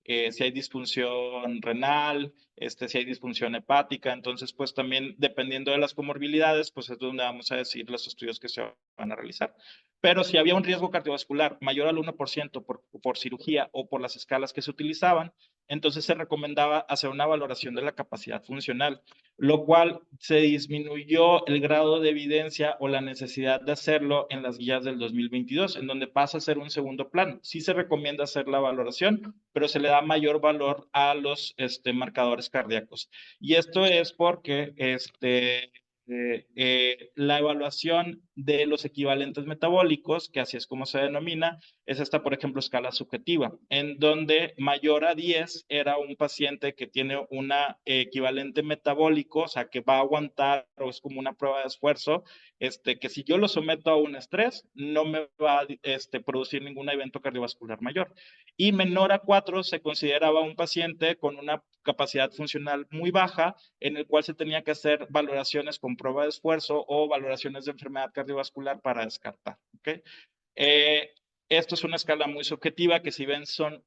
si hay disfunción renal, si hay disfunción hepática. Entonces, pues también dependiendo de las comorbilidades, pues es donde vamos a decir los estudios que se van a realizar. Pero si había un riesgo cardiovascular mayor al 1% por cirugía o por las escalas que se utilizaban, entonces se recomendaba hacer una valoración de la capacidad funcional, lo cual se disminuyó el grado de evidencia o la necesidad de hacerlo en las guías del 2022, en donde pasa a ser un segundo plano. Sí se recomienda hacer la valoración, pero se le da mayor valor a los marcadores cardíacos. Y esto es porque la evaluación de los equivalentes metabólicos, que así es como se denomina, es esta, por ejemplo, escala subjetiva, en donde mayor a 10 era un paciente que tiene un equivalente metabólico, o sea, que va a aguantar o es como una prueba de esfuerzo, que si yo lo someto a un estrés, no me va a producir ningún evento cardiovascular mayor. Y menor a 4 se consideraba un paciente con una capacidad funcional muy baja, en el cual se tenía que hacer valoraciones con prueba de esfuerzo o valoraciones de enfermedad cardiovascular para descartar. ¿Okay? Esto es una escala muy subjetiva que si ven son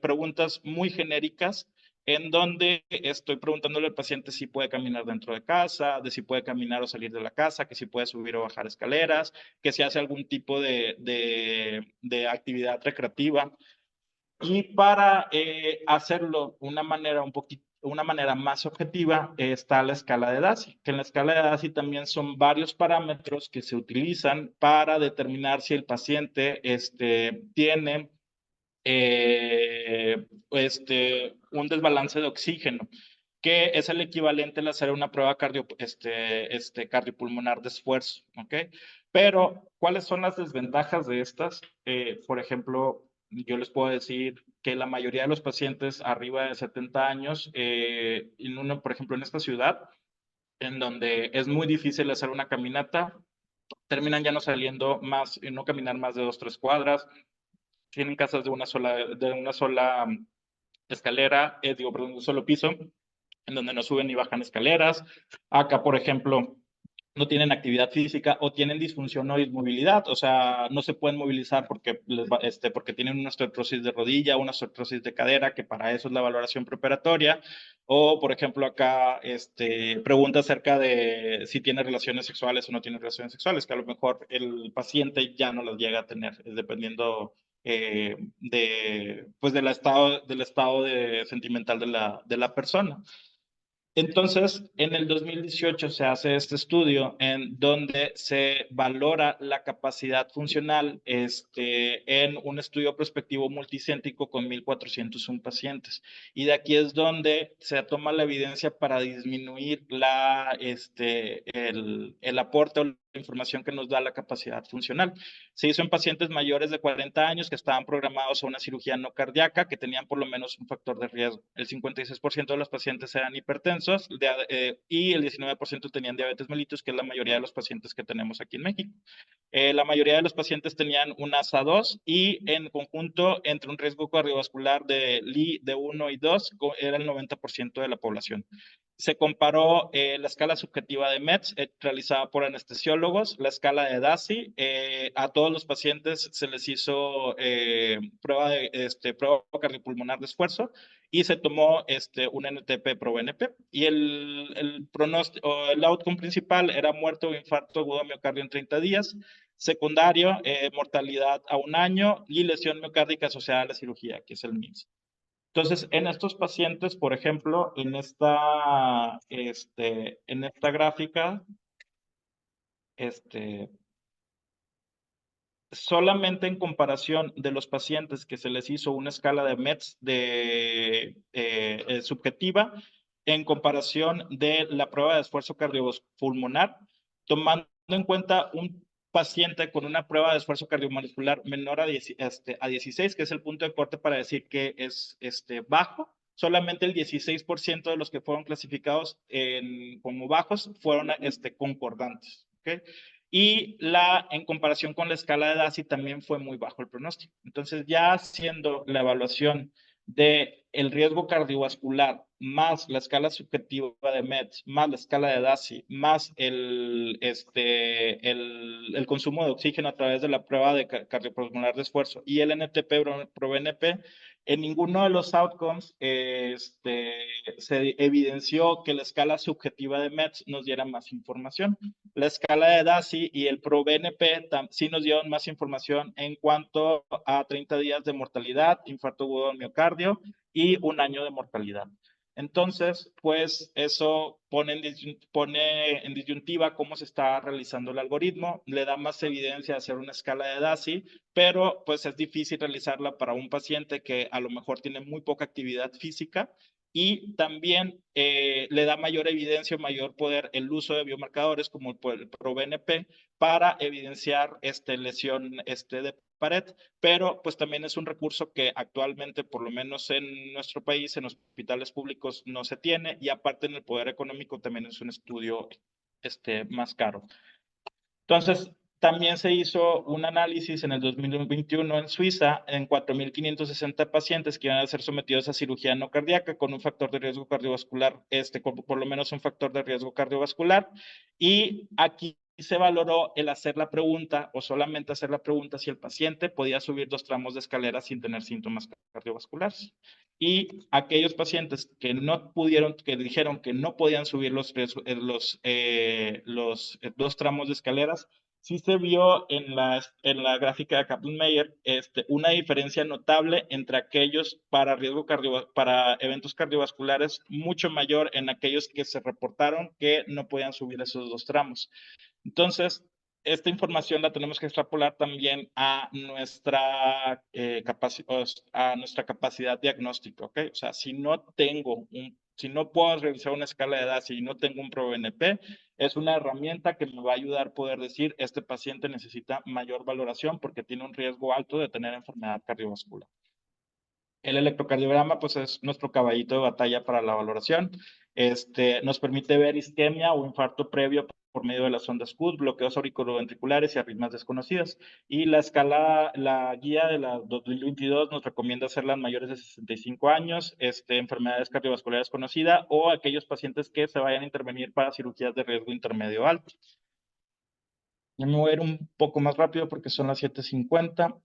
preguntas muy genéricas en donde estoy preguntándole al paciente si puede caminar dentro de casa, de si puede caminar o salir de la casa, que si puede subir o bajar escaleras, que si hace algún tipo de actividad recreativa. Y para hacerlo de una manera más objetiva está la escala de DASI, que en la escala de DASI también son varios parámetros que se utilizan para determinar si el paciente tiene un desbalance de oxígeno, que es el equivalente a hacer una prueba cardiopulmonar de esfuerzo, ¿ok? Pero, ¿cuáles son las desventajas de estas? Por ejemplo, yo les puedo decir que la mayoría de los pacientes arriba de 70 años, por ejemplo, en esta ciudad, en donde es muy difícil hacer una caminata, terminan ya no saliendo más, no caminar más de 2, 3 cuadras, tienen casas de una sola escalera, perdón, de un solo piso, en donde no suben ni bajan escaleras. Acá, por ejemplo, no tienen actividad física o tienen disfunción o dismovilidad, o sea, no se pueden movilizar porque tienen una osteoporosis de rodilla, una osteoporosis de cadera, que para eso es la valoración preoperatoria. O, por ejemplo, acá pregunta acerca de si tiene relaciones sexuales o no tiene relaciones sexuales, que a lo mejor el paciente ya no las llega a tener, dependiendo pues del estado sentimental de la persona. Entonces, en el 2018 se hace este estudio en donde se valora la capacidad funcional en un estudio prospectivo multicéntrico con 1,401 pacientes. Y de aquí es donde se toma la evidencia para disminuir el aporte o la información que nos da la capacidad funcional. Se hizo en pacientes mayores de 40 años que estaban programados a una cirugía no cardíaca, que tenían por lo menos un factor de riesgo. El 56% de los pacientes eran hipertensos y el 19% tenían diabetes mellitus, que es la mayoría de los pacientes que tenemos aquí en México. La mayoría de los pacientes tenían un ASA2 y en conjunto entre un riesgo cardiovascular de LI de 1 y 2 era el 90% de la población. Se comparó la escala subjetiva de METS realizada por anestesiólogos, la escala de DASI. A todos los pacientes se les hizo prueba cardiopulmonar de esfuerzo y se tomó un NTP-proBNP. Y el pronóstico, el outcome principal era muerte o infarto agudo de miocardio en 30 días. Secundario, mortalidad a 1 año y lesión miocárdica asociada a la cirugía, que es el MIMS. Entonces, en estos pacientes, por ejemplo, en esta gráfica, solamente en comparación de los pacientes que se les hizo una escala de METS subjetiva, en comparación de la prueba de esfuerzo cardiopulmonar, tomando en cuenta un paciente con una prueba de esfuerzo cardiovascular menor a 16, que es el punto de corte para decir que es bajo. Solamente el 16% de los que fueron clasificados como bajos fueron concordantes. ¿Okay? Y en comparación con la escala de DASI también fue muy bajo el pronóstico. Entonces, ya haciendo la evaluación de el riesgo cardiovascular, más la escala subjetiva de METS, más la escala de DASI, más el consumo de oxígeno a través de la prueba de cardiopulmonar de esfuerzo y el NTP pro-BNP, en ninguno de los outcomes se evidenció que la escala subjetiva de METS nos diera más información. La escala de DASI y el pro-BNP sí nos dieron más información en cuanto a 30 días de mortalidad, infarto agudo del miocardio y 1 año de mortalidad. Entonces, pues eso pone en disyuntiva cómo se está realizando el algoritmo, le da más evidencia a hacer una escala de DASI, pero pues es difícil realizarla para un paciente que a lo mejor tiene muy poca actividad física y también le da mayor evidencia, mayor poder el uso de biomarcadores como el ProBNP para evidenciar lesión de pared, pero pues también es un recurso que actualmente, por lo menos en nuestro país, en hospitales públicos no se tiene y aparte en el poder económico también es un estudio más caro. Entonces, también se hizo un análisis en el 2021 en Suiza en 4.560 pacientes que iban a ser sometidos a cirugía no cardíaca con un factor de riesgo cardiovascular, por lo menos un factor de riesgo cardiovascular. Y aquí se valoró el hacer la pregunta o solamente hacer la pregunta si el paciente podía subir 2 tramos de escalera sin tener síntomas cardiovasculares. Y aquellos pacientes que no pudieron, que dijeron que no podían subir los 2 tramos de escaleras, sí se vio en la gráfica de Kaplan-Meier una diferencia notable entre aquellos para eventos cardiovasculares mucho mayor en aquellos que se reportaron que no podían subir esos 2 tramos. Entonces, esta información la tenemos que extrapolar también a nuestra capacidad diagnóstica, ¿ok? O sea, si no puedo realizar una escala de edad, si no tengo un ProBNP, es una herramienta que me va a ayudar a poder decir, este paciente necesita mayor valoración porque tiene un riesgo alto de tener enfermedad cardiovascular. El electrocardiograma, pues es nuestro caballito de batalla para la valoración. Nos permite ver isquemia o infarto previo por medio de las ondas CUT, bloqueos auriculoventriculares y arritmias desconocidas. Y la guía de la 2022 nos recomienda hacerla en mayores de 65 años, enfermedades cardiovasculares conocidas o aquellos pacientes que se vayan a intervenir para cirugías de riesgo intermedio alto. Ya me voy a ir un poco más rápido porque son las 7:50.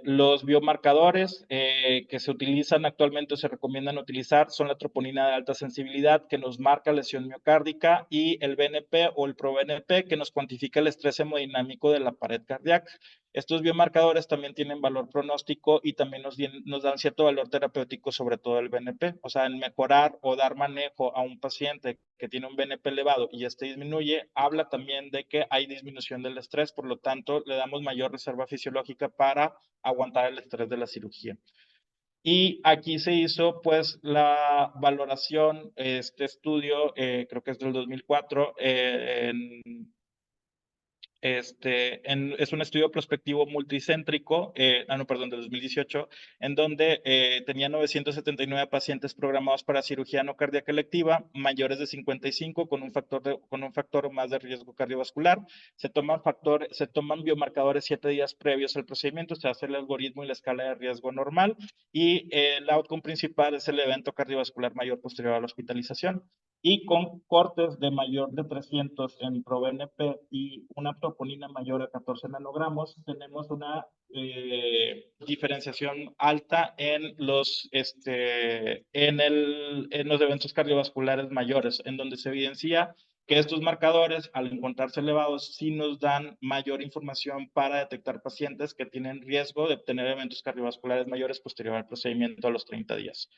Los biomarcadores que se utilizan actualmente o se recomiendan utilizar son la troponina de alta sensibilidad que nos marca lesión miocárdica y el BNP o el ProBNP que nos cuantifica el estrés hemodinámico de la pared cardíaca. Estos biomarcadores también tienen valor pronóstico y también nos dan cierto valor terapéutico, sobre todo el BNP. O sea, en mejorar o dar manejo a un paciente que tiene un BNP elevado y disminuye, habla también de que hay disminución del estrés, por lo tanto, le damos mayor reserva fisiológica para aguantar el estrés de la cirugía. Y aquí se hizo pues la valoración, este estudio, creo que es del 2004, es un estudio prospectivo multicéntrico, del 2018, en donde tenía 979 pacientes programados para cirugía no cardíaca electiva, mayores de 55, con un factor más de riesgo cardiovascular. Se toman biomarcadores 7 días previos al procedimiento, se hace el algoritmo y la escala de riesgo normal, y el outcome principal es el evento cardiovascular mayor posterior a la hospitalización. Y con cortes de mayor de 300 en ProBNP y una troponina mayor a 14 nanogramos, tenemos una diferenciación alta en los eventos cardiovasculares mayores, en donde se evidencia que estos marcadores, al encontrarse elevados, sí nos dan mayor información para detectar pacientes que tienen riesgo de tener eventos cardiovasculares mayores posterior al procedimiento a los 30 días.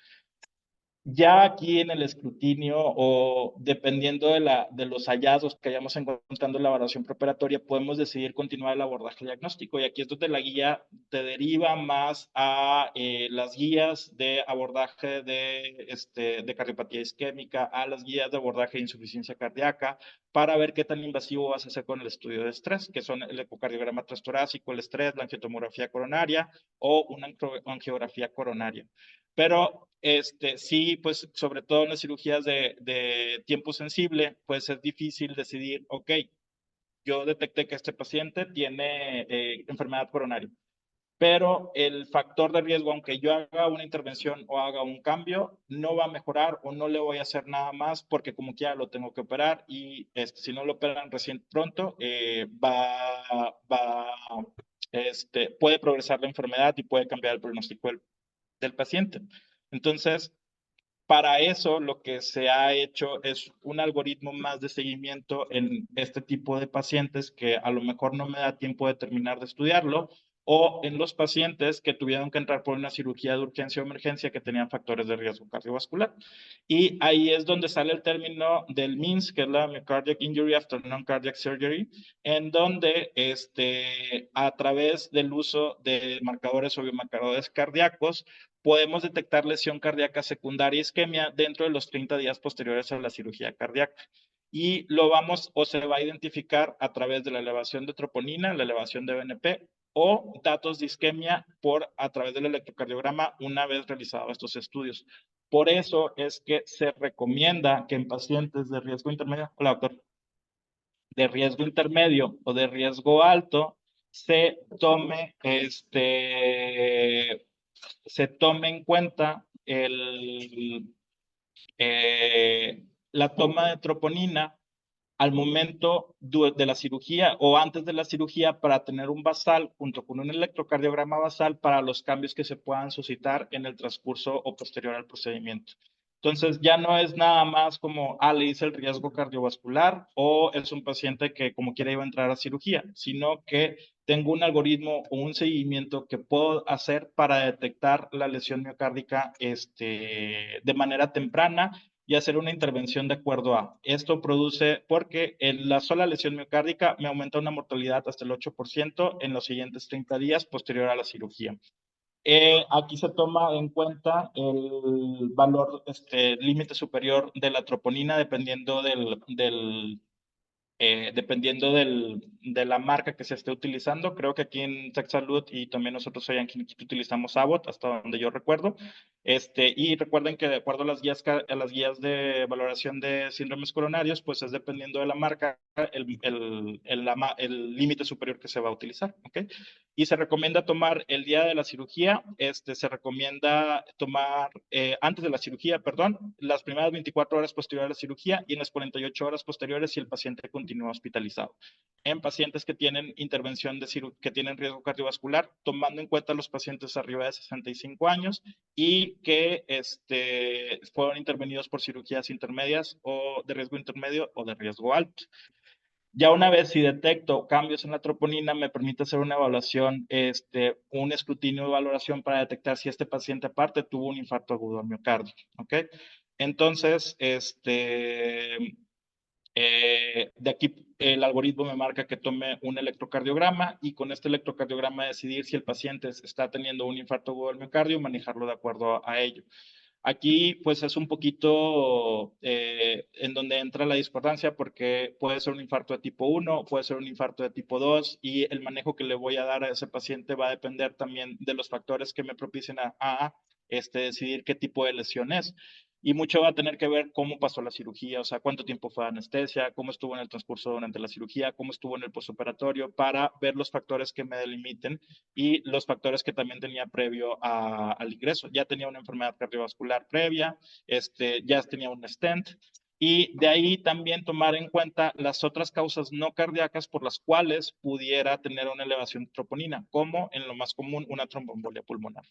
Ya aquí en el escrutinio o dependiendo de los hallazgos que hayamos encontrado en la evaluación preparatoria, podemos decidir continuar el abordaje diagnóstico. Y aquí es donde la guía te deriva más a las guías de abordaje de cardiopatía isquémica, a las guías de abordaje de insuficiencia cardíaca, para ver qué tan invasivo vas a hacer con el estudio de estrés, que son el ecocardiograma transtorácico, el estrés, la angiotomografía coronaria o una angiografía coronaria. Pero sí, pues sobre todo en las cirugías de tiempo sensible, pues es difícil decidir, ok, yo detecté que este paciente tiene enfermedad coronaria. pero el factor de riesgo, aunque yo haga una intervención o haga un cambio, no va a mejorar o no le voy a hacer nada más porque como quiera lo tengo que operar y si no lo operan recién pronto, puede progresar la enfermedad y puede cambiar el pronóstico del paciente. Entonces, para eso, lo que se ha hecho es un algoritmo más de seguimiento en este tipo de pacientes que a lo mejor no me da tiempo de terminar de estudiarlo, o en los pacientes que tuvieron que entrar por una cirugía de urgencia o emergencia que tenían factores de riesgo cardiovascular. Y ahí es donde sale el término del MINS, que es la Myocardial Injury After Non-Cardiac Surgery, en donde a través del uso de marcadores o biomarcadores cardíacos, podemos detectar lesión cardíaca secundaria isquemia dentro de los 30 días posteriores a la cirugía cardíaca. Y lo vamos o se va a identificar a través de la elevación de troponina, la elevación de BNP o datos de isquemia a través del electrocardiograma una vez realizados estos estudios. Por eso es que se recomienda que en pacientes de riesgo intermedio, hola doctor, de riesgo intermedio o de riesgo alto, se tome en cuenta la toma de troponina al momento de la cirugía o antes de la cirugía para tener un basal junto con un electrocardiograma basal para los cambios que se puedan suscitar en el transcurso o posterior al procedimiento. Entonces ya no es nada más como, le hice el riesgo cardiovascular o es un paciente que como quiera iba a entrar a cirugía, sino que tengo un algoritmo o un seguimiento que puedo hacer para detectar la lesión miocárdica de manera temprana y hacer una intervención de acuerdo a. Esto produce, porque la sola lesión miocárdica me aumenta una mortalidad hasta el 8% en los siguientes 30 días posterior a la cirugía. Aquí se toma en cuenta el valor límite superior de la troponina dependiendo de la marca que se esté utilizando. Creo que aquí en TechSalud y también nosotros hoy aquí utilizamos Abbott, hasta donde yo recuerdo. Y recuerden que de acuerdo a las guías de valoración de síndromes coronarios, pues es dependiendo de la marca el límite superior que se va a utilizar. ¿Okay? Y se recomienda tomar el día de la cirugía, se recomienda tomar antes de la cirugía, perdón, las primeras 24 horas posteriores a la cirugía y en las 48 horas posteriores si el paciente continúa hospitalizado. En pacientes que tienen intervención que tienen riesgo cardiovascular, tomando en cuenta los pacientes arriba de 65 años y que fueron intervenidos por cirugías intermedias o de riesgo intermedio o de riesgo alto. Ya una vez si detecto cambios en la troponina, me permite hacer una evaluación, un escrutinio de valoración para detectar si este paciente aparte tuvo un infarto agudo al miocardio. ¿Ok? Entonces, de aquí el algoritmo me marca que tome un electrocardiograma y con este electrocardiograma decidir si el paciente está teniendo un infarto agudo del miocardio y manejarlo de acuerdo a ello. Aquí pues es un poquito en donde entra la discordancia porque puede ser un infarto de tipo 1, puede ser un infarto de tipo 2 y el manejo que le voy a dar a ese paciente va a depender también de los factores que me propicien a decidir qué tipo de lesión es. Y mucho va a tener que ver cómo pasó la cirugía, o sea, cuánto tiempo fue de anestesia, cómo estuvo en el transcurso durante la cirugía, cómo estuvo en el postoperatorio, para ver los factores que me delimiten y los factores que también tenía previo al ingreso. Ya tenía una enfermedad cardiovascular previa, ya tenía un stent, y de ahí también tomar en cuenta las otras causas no cardíacas por las cuales pudiera tener una elevación de troponina, como en lo más común una tromboembolia pulmonar.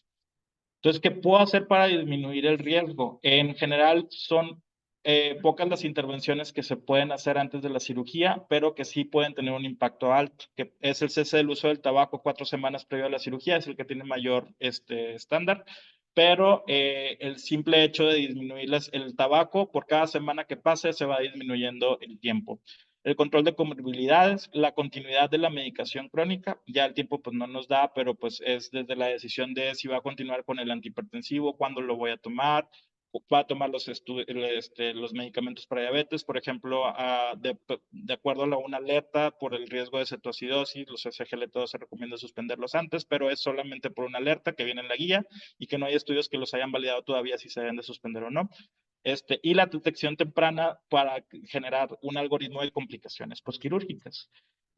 Entonces, ¿qué puedo hacer para disminuir el riesgo? En general, son pocas las intervenciones que se pueden hacer antes de la cirugía, pero que sí pueden tener un impacto alto, que es el cese del uso del tabaco 4 semanas previo a la cirugía, es el que tiene mayor estándar, pero el simple hecho de disminuir el tabaco, por cada semana que pase, se va disminuyendo el tiempo. El control de comorbilidades, la continuidad de la medicación crónica, ya el tiempo pues no nos da, pero pues es desde la decisión de si va a continuar con el antihipertensivo, cuándo lo voy a tomar, va a tomar los medicamentos para diabetes, por ejemplo, de acuerdo a una alerta por el riesgo de cetoacidosis, los SGLT2 se recomienda suspenderlos antes, pero es solamente por una alerta que viene en la guía y que no hay estudios que los hayan validado todavía si se deben de suspender o no. Y la detección temprana para generar un algoritmo de complicaciones postquirúrgicas.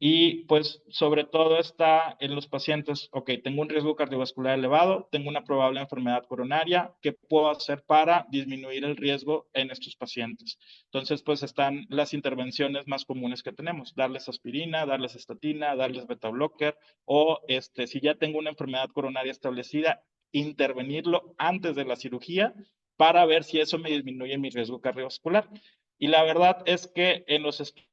Y pues sobre todo está en los pacientes, ok, tengo un riesgo cardiovascular elevado, tengo una probable enfermedad coronaria, ¿qué puedo hacer para disminuir el riesgo en estos pacientes? Entonces, pues están las intervenciones más comunes que tenemos, darles aspirina, darles estatina, darles beta blocker, o si ya tengo una enfermedad coronaria establecida, intervenirlo antes de la cirugía para ver si eso me disminuye mi riesgo cardiovascular. Y la verdad es que en los estudios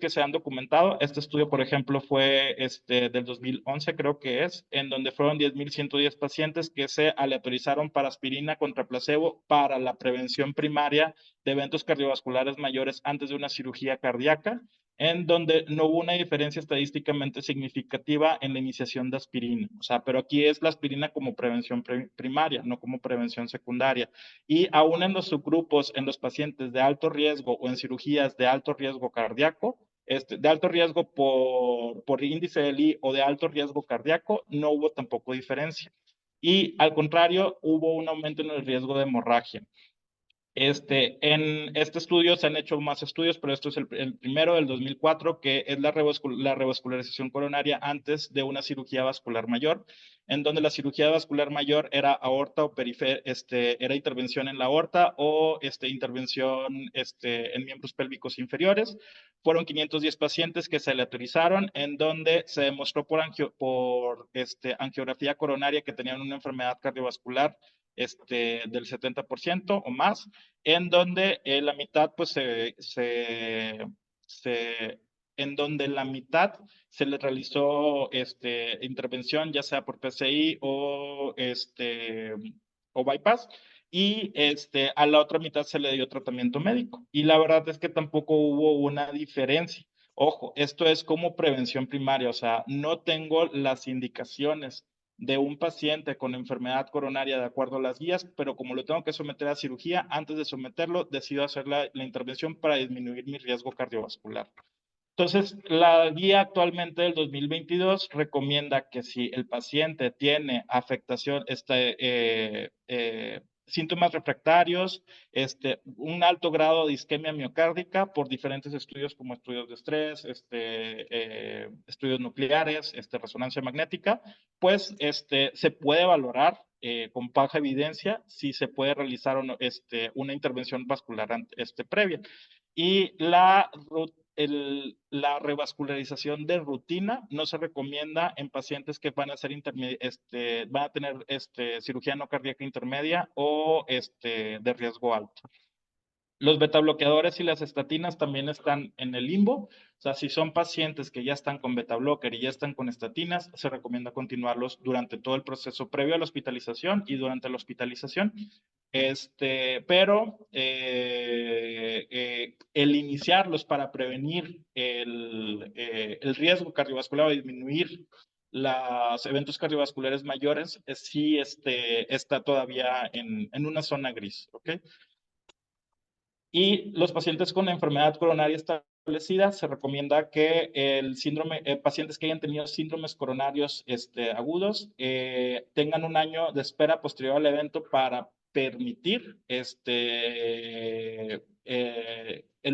que se han documentado, este estudio, por ejemplo, fue del 2011, creo que es, en donde fueron 10.110 pacientes que se aleatorizaron para aspirina contra placebo para la prevención primaria de eventos cardiovasculares mayores antes de una cirugía cardíaca, en donde no hubo una diferencia estadísticamente significativa en la iniciación de aspirina. O sea, pero aquí es la aspirina como prevención primaria, no como prevención secundaria. Y aún en los subgrupos, en los pacientes de alto riesgo o en cirugías de alto riesgo cardíaco, de alto riesgo por índice de Lee o de alto riesgo cardíaco, no hubo tampoco diferencia. Y al contrario, hubo un aumento en el riesgo de hemorragia. En este estudio se han hecho más estudios, pero esto es el primero del 2004, que es la revascularización coronaria antes de una cirugía vascular mayor, en donde la cirugía vascular mayor era aorta o era intervención en la aorta o intervención en miembros pélvicos inferiores. Fueron 510 pacientes que se aleatorizaron, en donde se demostró por angiografía coronaria que tenían una enfermedad cardiovascular del 70% o más, en donde la mitad, pues, en donde la mitad se le realizó intervención, ya sea por PCI o bypass, y a la otra mitad se le dio tratamiento médico. Y la verdad es que tampoco hubo una diferencia. Ojo, esto es como prevención primaria, o sea, no tengo las indicaciones de un paciente con enfermedad coronaria de acuerdo a las guías, pero como lo tengo que someter a cirugía, antes de someterlo, decido hacer la intervención para disminuir mi riesgo cardiovascular. Entonces, la guía actualmente del 2022 recomienda que si el paciente tiene afectación, síntomas refractarios, un alto grado de isquemia miocárdica por diferentes estudios como estudios de estrés, estudios nucleares, resonancia magnética, pues se puede valorar con baja evidencia si se puede realizar una intervención vascular previa. Y la revascularización de rutina no se recomienda en pacientes que van a tener cirugía no cardíaca intermedia o de riesgo alto. Los betabloqueadores y las estatinas también están en el limbo. O sea, si son pacientes que ya están con betabloquer y ya están con estatinas, se recomienda continuarlos durante todo el proceso previo a la hospitalización y durante la hospitalización. Pero el iniciarlos para prevenir el riesgo cardiovascular o disminuir los eventos cardiovasculares mayores, sí está todavía en una zona gris, ¿ok? Y los pacientes con enfermedad coronaria establecida, se recomienda que pacientes que hayan tenido síndromes coronarios agudos tengan un año de espera posterior al evento para permitir el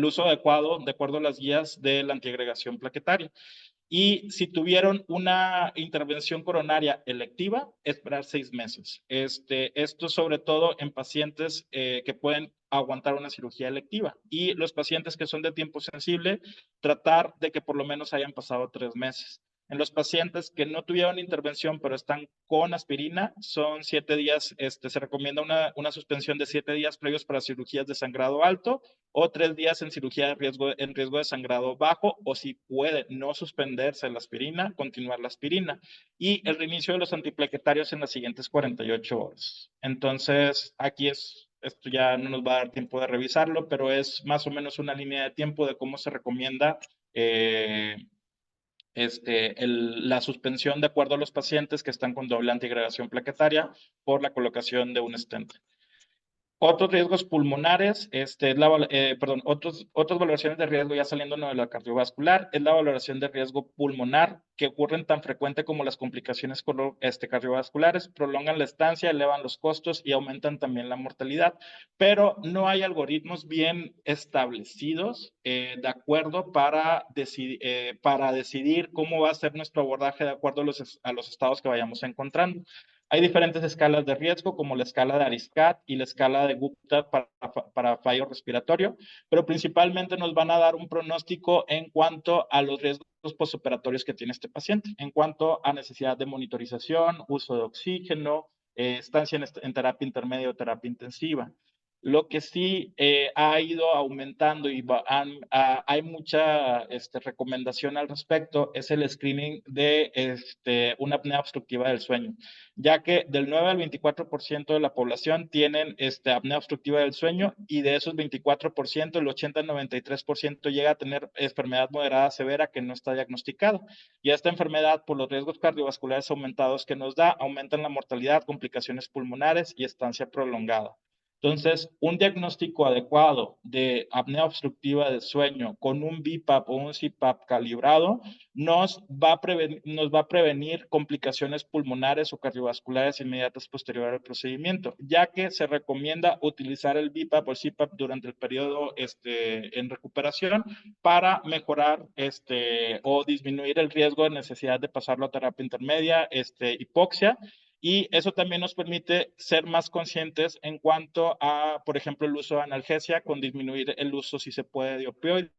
uso adecuado de acuerdo a las guías de la antiagregación plaquetaria. Y si tuvieron una intervención coronaria electiva, esperar 6 meses. Esto sobre todo en pacientes que pueden aguantar una cirugía electiva. Y los pacientes que son de tiempo sensible, tratar de que por lo menos hayan pasado 3 meses. En los pacientes que no tuvieron intervención, pero están con aspirina, son 7 días, se recomienda una suspensión de 7 días previos para cirugías de sangrado alto o 3 días en cirugía en riesgo de sangrado bajo, o si puede no suspenderse la aspirina, continuar la aspirina. Y el reinicio de los antiplaquetarios en las siguientes 48 horas. Entonces, aquí esto ya no nos va a dar tiempo de revisarlo, pero es más o menos una línea de tiempo de cómo se recomienda la suspensión de acuerdo a los pacientes que están con doble antiagregación plaquetaria por la colocación de un stent. Otros riesgos pulmonares, otras valoraciones de riesgo ya saliendo de la cardiovascular, es la valoración de riesgo pulmonar, que ocurren tan frecuente como las complicaciones cardiovasculares, prolongan la estancia, elevan los costos y aumentan también la mortalidad, pero no hay algoritmos bien establecidos de acuerdo para decidir cómo va a ser nuestro abordaje de acuerdo a los estados que vayamos encontrando. Hay diferentes escalas de riesgo, como la escala de Ariscat y la escala de Gupta para fallo respiratorio, pero principalmente nos van a dar un pronóstico en cuanto a los riesgos postoperatorios que tiene este paciente, en cuanto a necesidad de monitorización, uso de oxígeno, estancia en terapia intermedia o terapia intensiva. Lo que sí ha ido aumentando y hay mucha recomendación al respecto es el screening de una apnea obstructiva del sueño, ya que del 9 al 24% de la población tienen apnea obstructiva del sueño y de esos 24%, el 80 al 93% llega a tener enfermedad moderada severa que no está diagnosticada. Y esta enfermedad, por los riesgos cardiovasculares aumentados que nos da, aumentan la mortalidad, complicaciones pulmonares y estancia prolongada. Entonces, un diagnóstico adecuado de apnea obstructiva del sueño con un BiPAP o un CPAP calibrado nos va a prevenir complicaciones pulmonares o cardiovasculares inmediatas posterior al procedimiento, ya que se recomienda utilizar el BiPAP o el CPAP durante el periodo en recuperación para mejorar o disminuir el riesgo de necesidad de pasarlo a terapia intermedia, hipoxia. Y eso también nos permite ser más conscientes en cuanto a, por ejemplo, el uso de analgesia, con disminuir el uso, si se puede, de opioides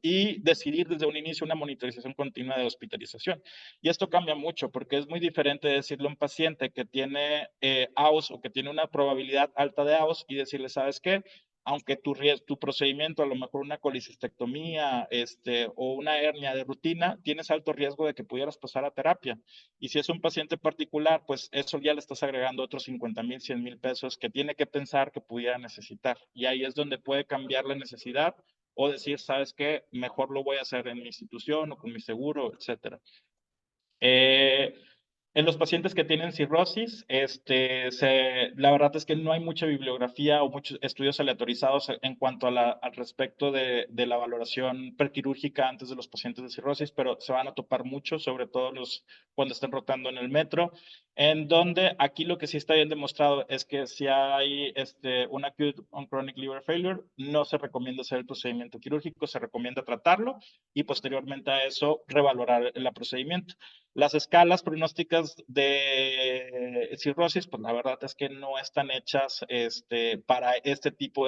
y decidir desde un inicio una monitorización continua de hospitalización. Y esto cambia mucho porque es muy diferente decirle a un paciente que tiene AOS o que tiene una probabilidad alta de AOS y decirle, ¿sabes qué? Aunque tu procedimiento, a lo mejor una colicistectomía o una hernia de rutina, tienes alto riesgo de que pudieras pasar a terapia. Y si es un paciente particular, pues eso ya le estás agregando otros 50,000, 100,000 pesos que tiene que pensar que pudiera necesitar. Y ahí es donde puede cambiar la necesidad o decir, ¿sabes qué? Mejor lo voy a hacer en mi institución o con mi seguro, etcétera. En los pacientes que tienen cirrosis, la verdad es que no hay mucha bibliografía o muchos estudios aleatorizados en cuanto al respecto de la valoración prequirúrgica antes de los pacientes de cirrosis, pero se van a topar mucho, sobre todo cuando estén rotando en el metro, en donde aquí lo que sí está bien demostrado es que si hay un acute on chronic liver failure, no se recomienda hacer el procedimiento quirúrgico, se recomienda tratarlo y posteriormente a eso revalorar el procedimiento. Las escalas pronósticas de cirrosis, pues la verdad es que no están hechas para este tipo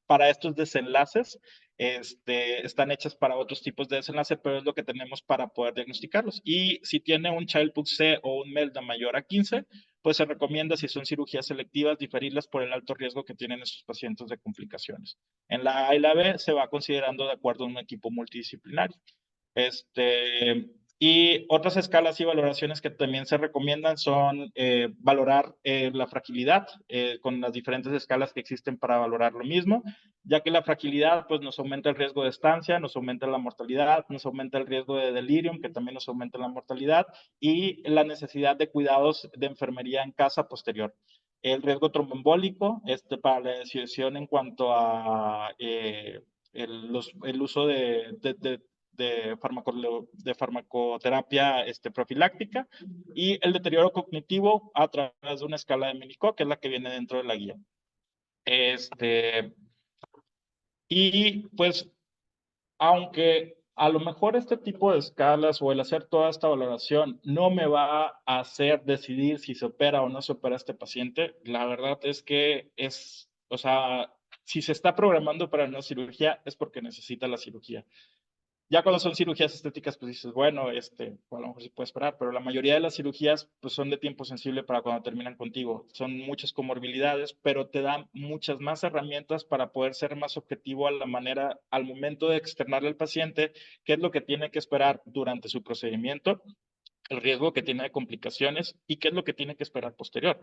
para estos desenlaces. Están hechas para otros tipos de desenlace, pero es lo que tenemos para poder diagnosticarlos. Y si tiene un Child-Pugh o un MELD mayor a 15, pues se recomienda, si son cirugías selectivas, diferirlas por el alto riesgo que tienen estos pacientes de complicaciones. En la A y la B se va considerando de acuerdo a un equipo multidisciplinario. Y otras escalas y valoraciones que también se recomiendan son valorar la fragilidad con las diferentes escalas que existen para valorar lo mismo, ya que la fragilidad pues, nos aumenta el riesgo de estancia, nos aumenta la mortalidad, nos aumenta el riesgo de delirium, que también nos aumenta la mortalidad, y la necesidad de cuidados de enfermería en casa posterior. El riesgo tromboembólico para la decisión en cuanto a el uso de farmacoterapia profiláctica y el deterioro cognitivo a través de una escala de Minikov, que es la que viene dentro de la guía. Y pues, aunque a lo mejor este tipo de escalas o el hacer toda esta valoración no me va a hacer decidir si se opera o no se opera este paciente, la verdad es que o sea, si se está programando para una cirugía es porque necesita la cirugía. Ya cuando son cirugías estéticas, pues dices, bueno, a lo mejor sí puede esperar, pero la mayoría de las cirugías, pues son de tiempo sensible para cuando terminan contigo. Son muchas comorbilidades, pero te dan muchas más herramientas para poder ser más objetivo al momento de externarle al paciente qué es lo que tiene que esperar durante su procedimiento, el riesgo que tiene de complicaciones y qué es lo que tiene que esperar posterior.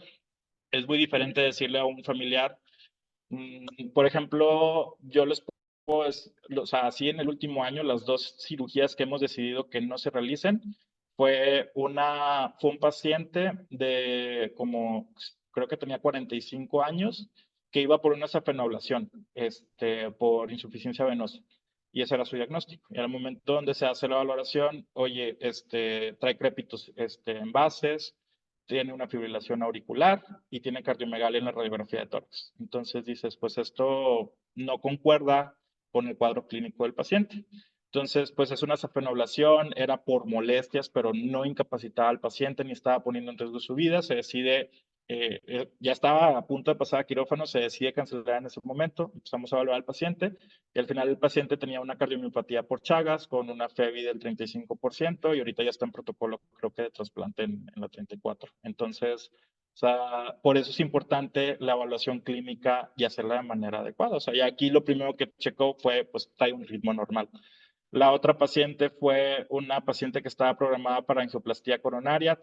Es muy diferente decirle a un familiar, por ejemplo, yo les pues, o sea, así en el último año, las 2 cirugías que hemos decidido que no se realicen, fue un paciente de como creo que tenía 45 años, que iba por una safenoblación, por insuficiencia venosa. Y ese era su diagnóstico. Y al momento donde se hace la valoración, oye, trae crépitos en bases, tiene una fibrilación auricular y tiene cardiomegalia en la radiografía de tórax. Entonces dices, pues esto no concuerda con el cuadro clínico del paciente. Entonces, pues es una safenoblación, era por molestias, pero no incapacitaba al paciente ni estaba poniendo en riesgo su vida. Se decide, ya estaba a punto de pasar a quirófano, se decide cancelar en ese momento. Empezamos a evaluar al paciente y al final el paciente tenía una cardiomiopatía por Chagas con una FEBI del 35% y ahorita ya está en protocolo, creo que de trasplante en la 34. Entonces, o sea, por eso es importante la evaluación clínica y hacerla de manera adecuada. O sea, y aquí lo primero que checó fue, pues, trae un ritmo normal. La otra paciente fue una paciente que estaba programada para angioplastía coronaria,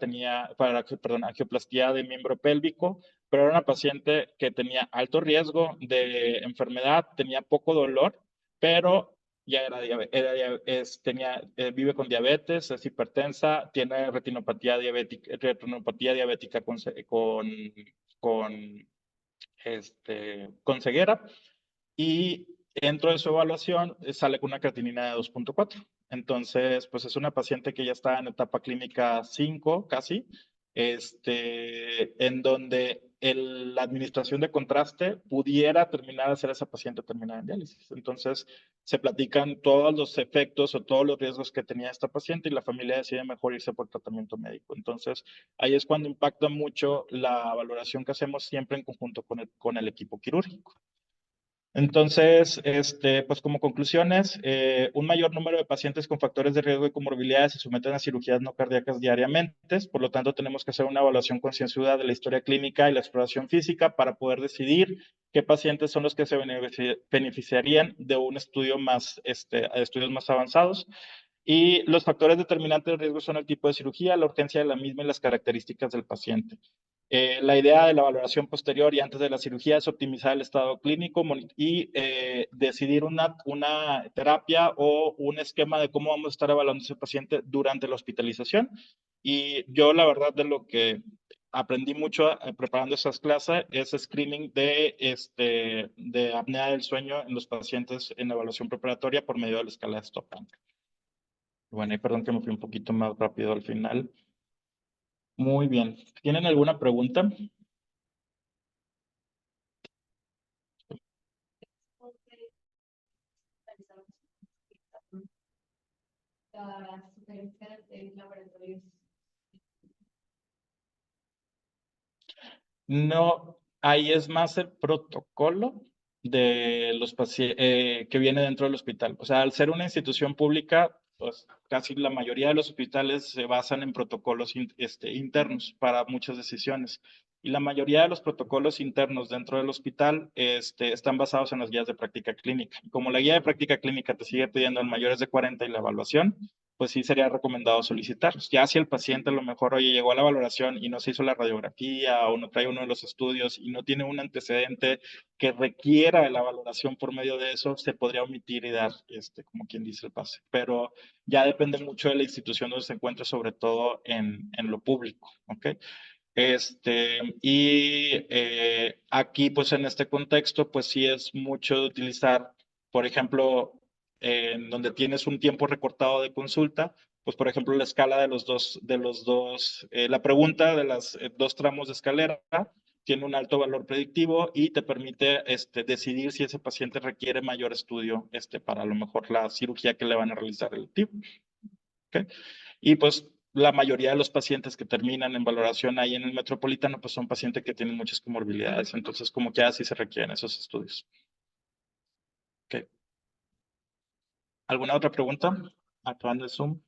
angioplastía de miembro pélvico, pero era una paciente que tenía alto riesgo de enfermedad, tenía poco dolor, pero ya vive con diabetes, es hipertensa, tiene retinopatía diabética con ceguera y dentro de su evaluación sale con una creatinina de 2.4. Entonces, pues es una paciente que ya está en etapa clínica 5 casi, en donde la administración de contraste pudiera terminar de hacer a esa paciente terminar en diálisis. Entonces, se platican todos los efectos o todos los riesgos que tenía esta paciente y la familia decide mejor irse por tratamiento médico. Entonces, ahí es cuando impacta mucho la valoración que hacemos siempre en conjunto con el equipo quirúrgico. Entonces, pues como conclusiones, un mayor número de pacientes con factores de riesgo y comorbilidades se someten a cirugías no cardíacas diariamente, por lo tanto tenemos que hacer una evaluación concienzuda de la historia clínica y la exploración física para poder decidir qué pacientes son los que se beneficiarían de un estudio estudios más avanzados. Y los factores determinantes de riesgo son el tipo de cirugía, la urgencia de la misma y las características del paciente. La idea de la valoración posterior y antes de la cirugía es optimizar el estado clínico y decidir una terapia o un esquema de cómo vamos a estar evaluando a ese paciente durante la hospitalización. Y yo, la verdad, de lo que aprendí mucho preparando esas clases es screening de apnea del sueño en los pacientes en evaluación preparatoria por medio de la escala de Stockholm. Bueno, y perdón que me fui un poquito más rápido al final. Muy bien. ¿Tienen alguna pregunta? La sugerencia de laboratorios. No, ahí es más el protocolo de los pacientes que viene dentro del hospital. O sea, al ser una institución pública, pues casi la mayoría de los hospitales se basan en protocolos internos para muchas decisiones. Y la mayoría de los protocolos internos dentro del hospital están basados en las guías de práctica clínica. Como la guía de práctica clínica te sigue pidiendo en mayores de 40 y la evaluación, pues sí sería recomendado solicitarlos. Ya si el paciente a lo mejor, oye, llegó a la valoración y no se hizo la radiografía o no trae uno de los estudios y no tiene un antecedente que requiera la valoración por medio de eso, se podría omitir y dar, como quien dice, el pase. Pero ya depende mucho de la institución donde se encuentre, sobre todo en lo público, ¿ok? Aquí, pues en este contexto, pues sí es mucho de utilizar, por ejemplo, en donde tienes un tiempo recortado de consulta, pues por ejemplo la escala la pregunta de las dos tramos de escalera tiene un alto valor predictivo y te permite decidir si ese paciente requiere mayor estudio para a lo mejor la cirugía que le van a realizar el tipo. ¿Okay? Y pues la mayoría de los pacientes que terminan en valoración ahí en el metropolitano, pues son pacientes que tienen muchas comorbilidades, entonces como que así se requieren esos estudios. Okay. ¿Alguna otra pregunta? Acabando el Zoom.